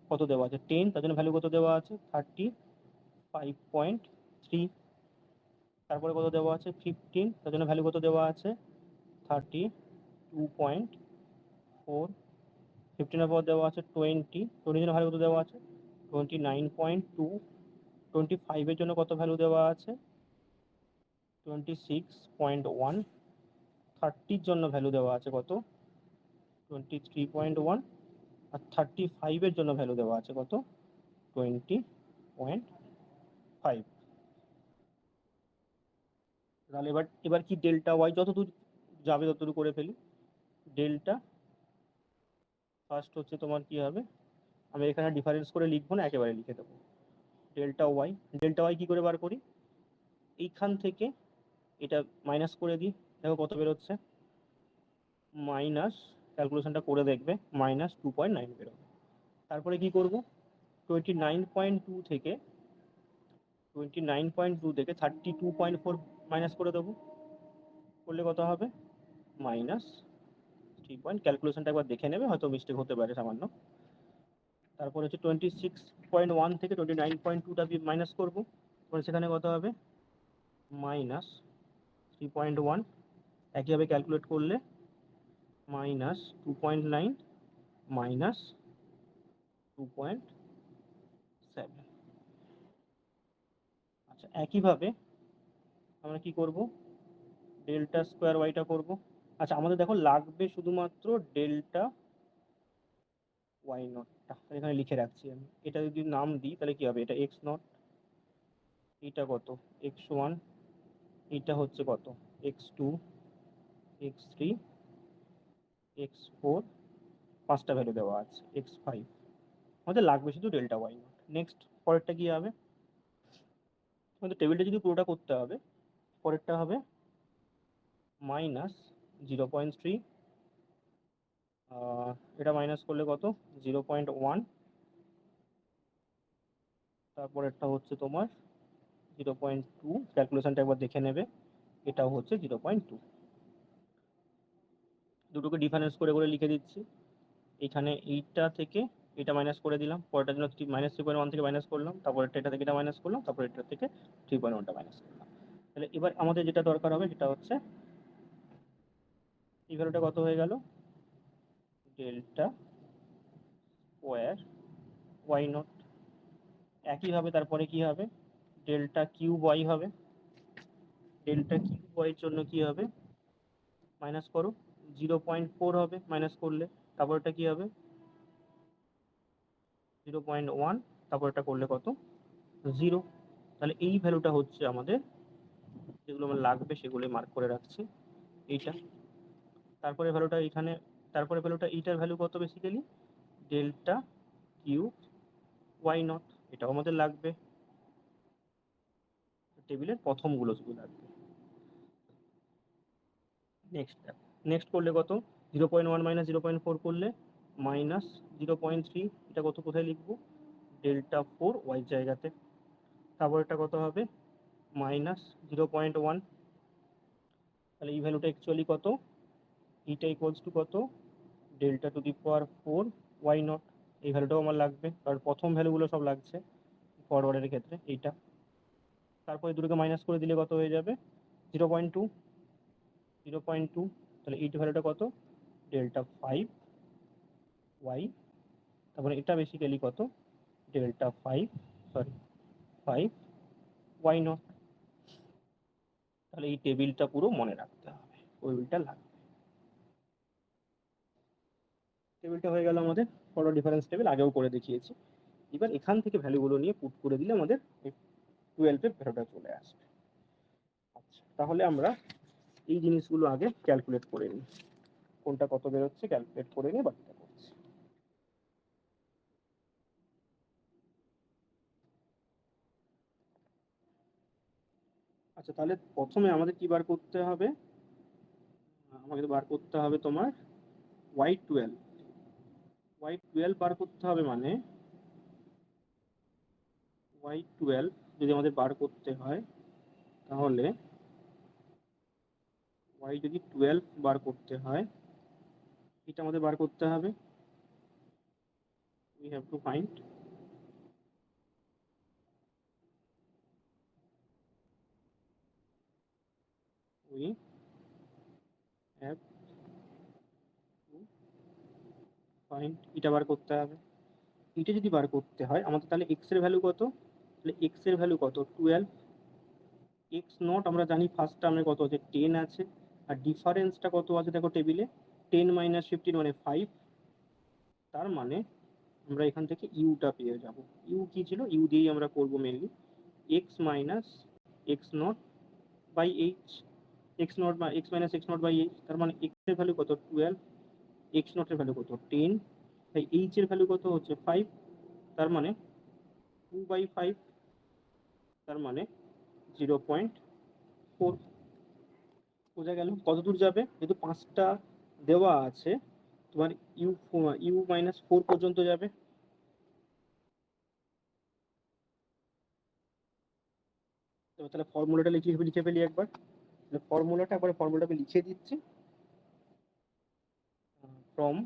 কত দেওয়া আছে 10 তার জন্য ভ্যালু কত দেওয়া আছে 35.3, তারপরে কত দেওয়া আছে 15 তার জন্য ভ্যালু কত দেওয়া আছে 32.4, 15 এর পর দেওয়া আছে 20 জন্য ভ্যালু কত দেওয়া আছে 29.2, 25 এর জন্য কত ভ্যালু দেওয়া আছে 26.1, 30 জন্য ভ্যালু দেওয়া আছে কত 23.1, আর 35 এর জন্য ভ্যালু দেওয়া আছে কত 20.5। তাহলে এবার এবার কি ডেল্টা ওয়াই যতদূর যাবে ততদূর করে ফেলি। ডেল্টা ফার্স্ট হচ্ছে তোমার কি হবে, আমি এখানে ডিফারেন্স করে লিখবো না, একেবারে লিখে দেবো ডেল্টা ওয়াই। ডেল্টা ওয়াই কি করে বার করি, এইখান থেকে এটা মাইনাস করে দিই, দেখো কত বেরোচ্ছে মাইনাস, ক্যালকুলেশনটা করে দেখবে -2.9 বেরোবে। তারপরে কি করব 29.2 থেকে 32.4 মাইনাস করে দেবো, করলে কত হবে -3 পয়েন্ট, ক্যালকুলেশনটা একবার দেখে নেবে, হয়তো মিস্টেক হতে পারে সামান্য। তারপর হচ্ছে 26.1 থেকে 29.2টা মাইনাস করবো, তারপরে সেখানে কত হবে -3.1, একইভাবে ক্যালকুলেট করলে -2.9 -2.7। আচ্ছা একইভাবে আমরা কি করব ডেল্টা স্কোয়ার ওয়াইটা করব, আচ্ছা, আমাদের দেখো লাগবে শুধুমাত্র ডেল্টা ওয়াই নটটা, এখানে লিখে রাখছি আমি। এটা যদি নাম দিই তাহলে কি হবে, এটা এক্স নট, এটা কত এক্স ওয়ান, এটা হচ্ছে কত x two, x three, x four, পাঁচটা ভ্যালু দেওয়া আছে, এক্স ফাইভ। আমাদের লাগবে শুধু ডেল্টা ওয়াই নট। নেক্সট পরেরটা কি হবে, আমাদের টেবিলটা যদি পুরোটা করতে হবে, পরেরটা হবে মাইনাস 0.3, এটা মাইনাস করলে কত 0.1, তারপরেরটা হচ্ছে তোমার 0.2, ক্যালকুলেশনটা একবার দেখে নেবে, এটাও হচ্ছে 0.2। দুটোকে ডিফারেন্স করে করে লিখে দিচ্ছি। এখানে এইটা থেকে এটা মাইনাস করে দিলাম, পরেরটার জন্য -3.1 থেকে মাইনাস করলাম, তারপর এটা থেকে এটা মাইনাস করলাম, তারপর এটা থেকে 3.1টা মাইনাস করলাম। তাহলে এবার আমাদের যেটা দরকার হবে সেটা হচ্ছে এই ভ্যালুটা কত হয়ে গেল, ডেল্টা স্কোয়ার ওয়াই নট। একইভাবে তারপরে কি হবে, ডেল্টা কিউব ওয়াই হবে। ডেল্টা কিউব ওয়াই এর জন্য কি হবে, মাইনাস করো, 0.4 হবে মাইনাস করলে, তারপরটা কি হবে 0.1, তারপর এটা করলে কত 0। তাহলে এই ভ্যালুটা হচ্ছে আমাদের, যেগুলো আমার লাগবে সেগুলো মার্ক করে রাখছি, এইটা। তারপরে ভ্যালুটা এখানে, তারপরে ভ্যালুটা এইটার ভ্যালু কত basically, delta cube y naught, এটাও আমাদের লাগবে, টেবিলের প্রথমগুলো শুধু লাগবে। নেক্সট নেক্সট করলে কত, 0.1 মাইনাস 0.4 করলে -0.3, এটা কত কোথায় লিখবো, ডেল্টা ফোর ওয়াই জায়গাতে। তারপর এটা কত হবে -0.1, তাহলে এই ভ্যালুটা অ্যাকচুয়ালি কত, ইটা ইকুয়ালস টু কত, delta to the power four y naught. এই ভ্যালুটাও আমার লাগবে, কারণ প্রথম ভ্যালুগুলো সব লাগছে ফরওয়ার্ডের ক্ষেত্রে এইটা। তারপরে দুটোকে মাইনাস করে দিলে কত হয়ে যাবে 0.2, 0.2, তাহলে এইট ভ্যালুটা কত, ডেল্টা ফাইভ ওয়াই, তারপরে এটা বেসিক্যালি কত, delta five, sorry five y naught. তাহলে এই টেবিলটা পুরো মনে রাখতে হবে, টেবিলটা লাগবে। টেবিলটা হয়ে গেল আমাদের ফরওয়ার্ড ডিফারেন্স টেবিল, আগেও করে দেখিয়েছি। এবার এখান থেকে ভ্যালুগুলো নিয়ে পুট করে দিলে আমাদের 12-এর ভ্যালুটা চলে আসবে। আচ্ছা, তাহলে আমরা এই জিনিসগুলো আগে ক্যালকুলেট করে নিই, কোনটা কত বেরোচ্ছে ক্যালকুলেট করে নিয়ে বাকিটা করছি। আচ্ছা, তাহলে প্রথমে আমাদের কি বার করতে হবে, আমাদের বার করতে হবে তোমার y12। y12 বার করতে হবে মানে y12 যদি আমাদের বার করতে হয়, তাহলে y যদি 12 বার করতে হয়, এটা আমাদের বার করতে হবে, we have to find, we have to find, এটা বার করতে হবে। এটা যদি বার করতে হয় আমাদের, তাহলে এক্স এর ভ্যালু কত, তাহলে এক্স এর ভ্যালু কত 12, এক্স নট আমরা জানি ফার্স্ট টার্মে কত আছে 10 আছে, আর ডিফারেন্সটা কত আছে দেখো টেবিলে, 10 মাইনাস 15 মানে 5। তার মানে আমরা এখান থেকে ইউটা পেয়ে যাব। ইউ কি ছিল, ইউ দিয়েই আমরা করব mainly, x minus x not by h, x not বা x minus x not by H. তার মানে এক্স এর ভ্যালু কত 12, এক্স নটের ভ্যালু কত 10, তাই এইচ এর ভ্যালু কত হচ্ছে 5। তার মানে 2/5, তার মানে 0.4। বোঝা গেল কত দূর যাবে, যেহেতু পাঁচটা দেওয়া আছে, তোমার ইউ ইউ মাইনাস ফোর পর্যন্ত যাবে। তাহলে ফর্মুলাটা লিখে লিখে ফেলি একবার, ফর্মুলাটা একবার ফর্মুলাটাকে লিখে দিচ্ছি, from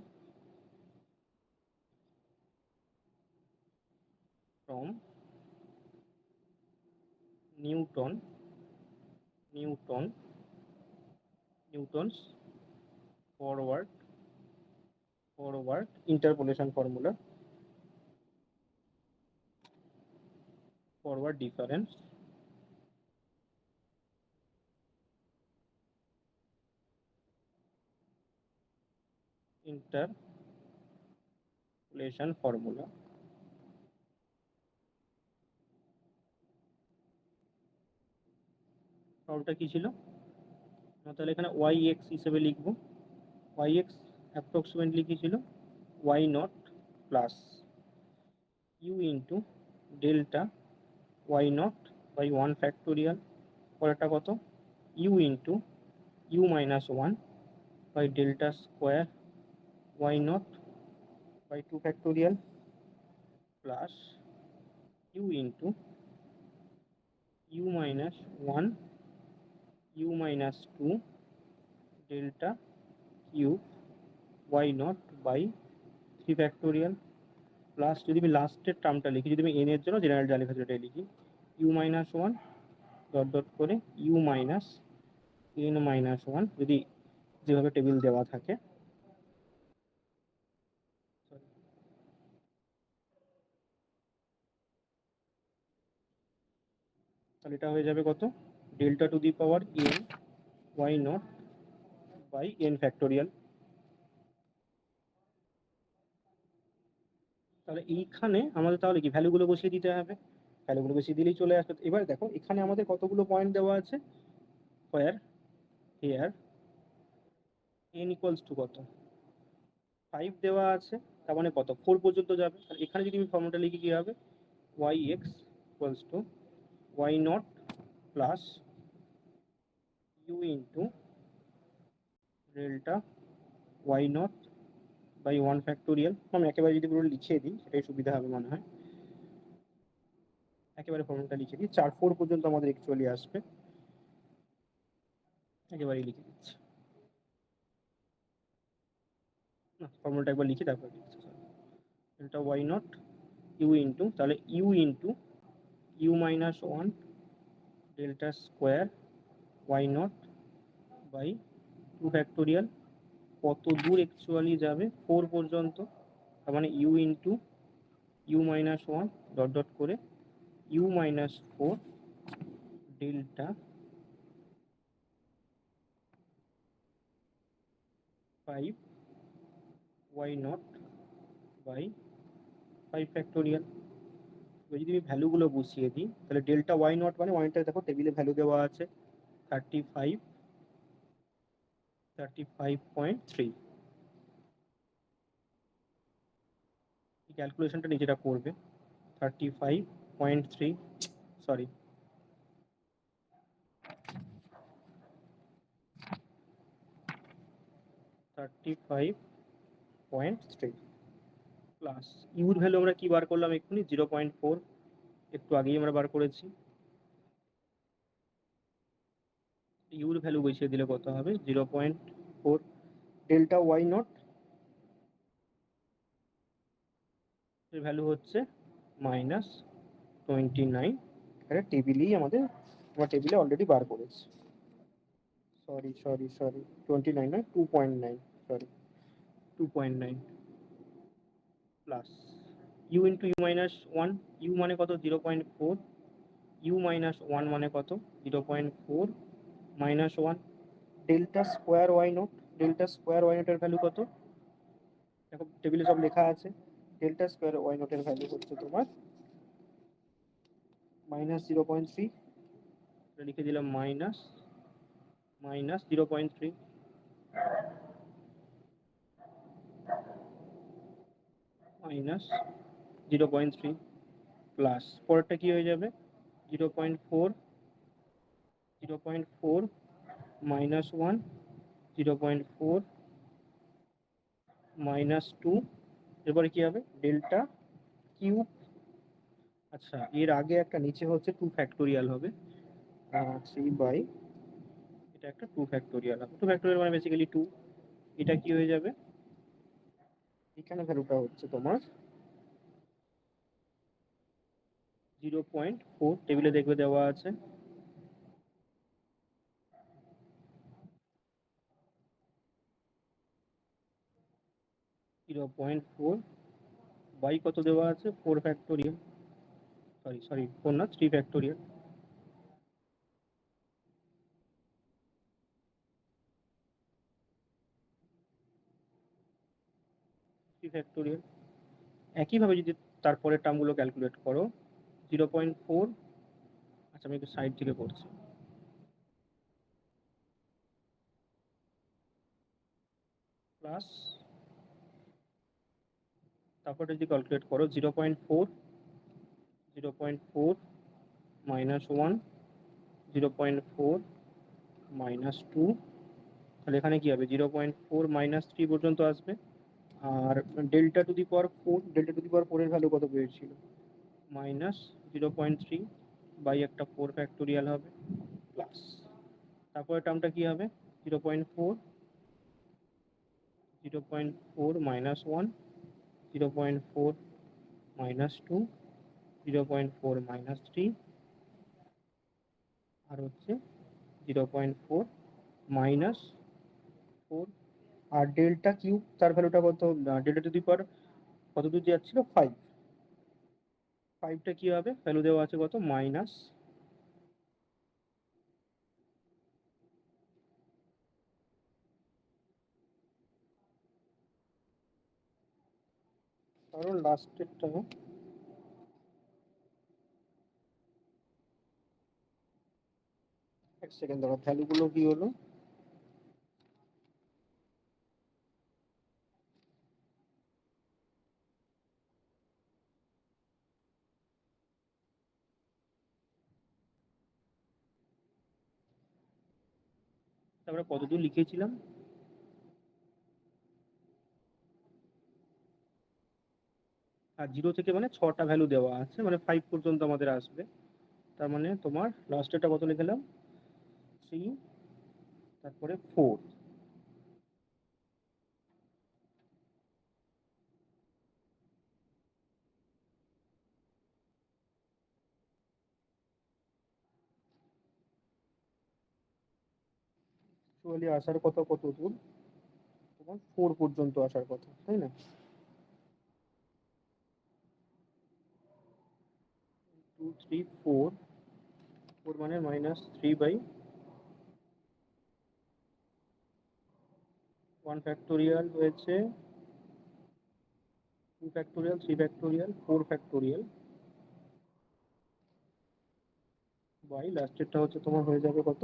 from Newton, Newton Newton's forward, forward interpolation formula, forward difference, interpolation formula. ফর্মুলাটা কি ছিল? তাহলে এখানে ওয়াই এক্স হিসেবে লিখবো। ওয়াই এক্স অ্যাপ্রক্সিমেটলি কি ছিল? Y naught plus u into delta why not by one factorial. পরেরটা কত? U into u minus one by delta square why not by two factorial plus u into u minus one u minus two delta cube y not by three factorial plus যদি আমি লাস্টের টার্মটা লিখি, যদি আমি N এর জন্য general যা লেখা সেটাই লিখি, u minus one dot dot করে u minus N minus one, যদি যেভাবে টেবিল দেওয়া থাকে। তাহলে এটা হয়ে যাবে কত? Delta to the power n y not by n factorial. তাহলে এইখানে আমাদের তাহলে কি ভ্যালুগুলো বসিয়ে দিতে হবে, ভ্যালুগুলো বসিয়ে দিলেই চলে আসবে। এবার দেখো এখানে আমাদের কতগুলো পয়েন্ট দেওয়া আছে, square here n equals to কত? 5 দেওয়া আছে, তার মানে কত? 4 পর্যন্ত যাবে। আর এখানে যদি আমি ফর্মুলাটা লিখি কি হবে? Y x equals to y naught plus u into delta why not by one factorial. আমি একেবারে যদি পুরো লিখে দিই সেটাই সুবিধা হবে মনে হয়। একেবারে ফর্মুলাটা লিখে দিই, 4 পর্যন্ত আমাদের অ্যাকচুয়ালি আসবে। একেবারেই লিখে দিচ্ছি, না ফর্মুলাটা একবার লিখি তারপর দিচ্ছি। Delta Y not u into, তাহলে u into u minus one delta square why not by two factorial. কত দূর অ্যাকচুয়ালি যাবে? 4 পর্যন্ত। তার মানে u into u minus one dot dot করে u minus four delta five y not by five factorial. এবার যদি আমি ভ্যালুগুলো বসিয়ে দিই, তাহলে ডেল্টা ওয়াই নট মানে ওয়াইনটা দেখো টেবিলে ভ্যালু দেওয়া আছে 35.3। এই ক্যালকুলেশনটা নিজেরা করবে। 35.3, সরি 35.3 প্লাস ইউর ভ্যালু আমরা কি বার করলাম এক্ষুনি? 0.4, একটু আগেই আমরা বার করেছি। ইউর ভ্যালু বসিয়ে দিলে কত হবে? 0.4 ডেল্টা ওয়াই নট এর ভ্যালু হচ্ছে -29। এটা টেবিলেই আমাদের, আমার টেবিলে অলরেডি বার করেছি। সরি সরি সরি 29 নয়, 2.9, sorry 2.9 plus u into u minus one. U মানে কত? 0.4। ইউ মাইনাস ওয়ান মানে কত? 0.4 minus one delta square why not. Delta square Y নটের ভ্যালু কত? দেখো টেবিলে সব লেখা আছে। ডেল্টা স্কোয়ার ওয়াই নটের ভ্যালু হচ্ছে তোমার -0.3। লিখে দিলাম -0.3 -0.3 প্লাস পরেরটা কি হয়ে যাবে? 0.4 0.4 মাইনাস ওয়ান 0.4 মাইনাস টু। এরপরে কি হবে? Delta cube. আচ্ছা এর আগে একটা নিচে হচ্ছে টু ফ্যাক্টোরিয়াল হবে, 3 বাই, এটা একটা টু ফ্যাক্টোরিয়াল হবে। টু ফ্যাক্টোরিয়াল মানে বেসিক্যালি টু। এটা কি হয়ে যাবে? এখানে ভ্যালুটা হচ্ছে তোমার 0.4, টেবিলে দেখবে দেওয়া আছে। জিরো পয়েন্ট ফোর বাই কত দেওয়া আছে? 4 ফ্যাক্টোরিয়াল, সরি সরি 4 না, 3 ফ্যাক্টোরিয়াল। ফ্যাক্টোরিয়াল। একইভাবে যদি তারপরের টার্মগুলো ক্যালকুলেট করো 0.4, আচ্ছা আমি একটু সাইড থেকে করছি, প্লাস তারপরে যদি ক্যালকুলেট করো 0.4, 0.4 মাইনাস 1, 0.4 মাইনাস 2, তাহলে এখানে কি হবে 0.4 মাইনাস 3 পর্যন্ত আসবে। আর delta to the power 4, delta to the power 4 এর ভ্যালু কত পেয়েছিল, মাইনাস 0.3 বাই একটা 4 ফ্যাক্টোরিয়াল হবে, প্লাস তারপরে টার্মটা কি হবে 0.4, 0.4 মাইনাস 1, 0.4 মাইনাস 2, 0.4 মাইনাস 3, আর হচ্ছে 0.4 মাইনাস 4। আর ডেল্টা কিউব তার ভ্যালুটা কত, ডেল্টা টু দি পাওয়ার কত দূর যাচ্ছিল 5, 5টা কি হবে ভ্যালু দেওয়া আছে কত মাইনাস, কারণ লাস্টেরটা, এক সেকেন্ড দাঁড়া, ভ্যালুগুলো কি হলো, আমরা কতদূর লিখেছিলাম, আর 0 থেকে মানে 6টা ভ্যালু দেওয়া আছে, মানে 5 পর্যন্ত আমাদের আসবে। তার মানে তোমার লাস্টেরটা কত লিখলাম 3, তারপরে 4। অ্যাকচুয়ালি আসার কথা কত দূর, তোমার 4 পর্যন্ত আসার কথা, তাই না? 2, 3, 4, 4 মানে মাইনাস 3 বাই 1 ফ্যাক্টোরিয়াল হয়েছে 2 ফ্যাক্টোরিয়াল, 3 ফ্যাক্টোরিয়াল, 4 ফ্যাক্টোরিয়াল বাই লাস্টেরটা হচ্ছে তোমার হয়ে যাবে কত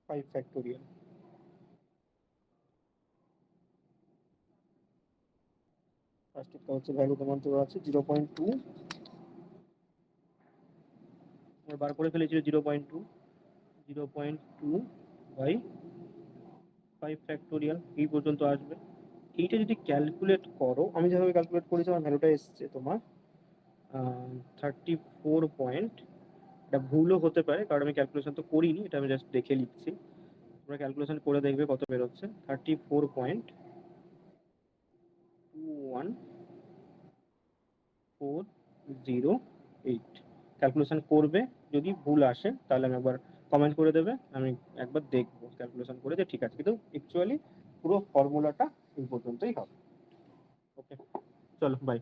5 ফ্যাক্টোরিয়াল। লাস্টেরটা হচ্ছে ভ্যালু তোমার দেওয়া আছে 0.2, বার করে ফেলেছিল 0.2, 0.2 বাই 5 ফ্যাক্টোরিয়াল এই পর্যন্ত আসবে। এইটা যদি ক্যালকুলেট করো, আমি যেভাবে ক্যালকুলেট করেছি আমার ভ্যালুটা এসছে তোমার 34 পয়েন্ট। এটা ভুলও হতে পারে কারণ আমি ক্যালকুলেশন তো করিনি, এটা আমি জাস্ট দেখে লিখছি, তোমরা ক্যালকুলেশন করে দেখবে কত বেরোচ্ছে, 34.214008। ক্যালকুলেশন করবে, যদি ভুল আসে তাহলে আমি একবার কমেন্ট করে দেবে, আমি একবার দেখবো ক্যালকুলেশন করে যে ঠিক আছে, কিন্তু অ্যাকচুয়ালি পুরো ফর্মুলাটা এই পর্যন্তই হবে। ওকে, চলো বাই।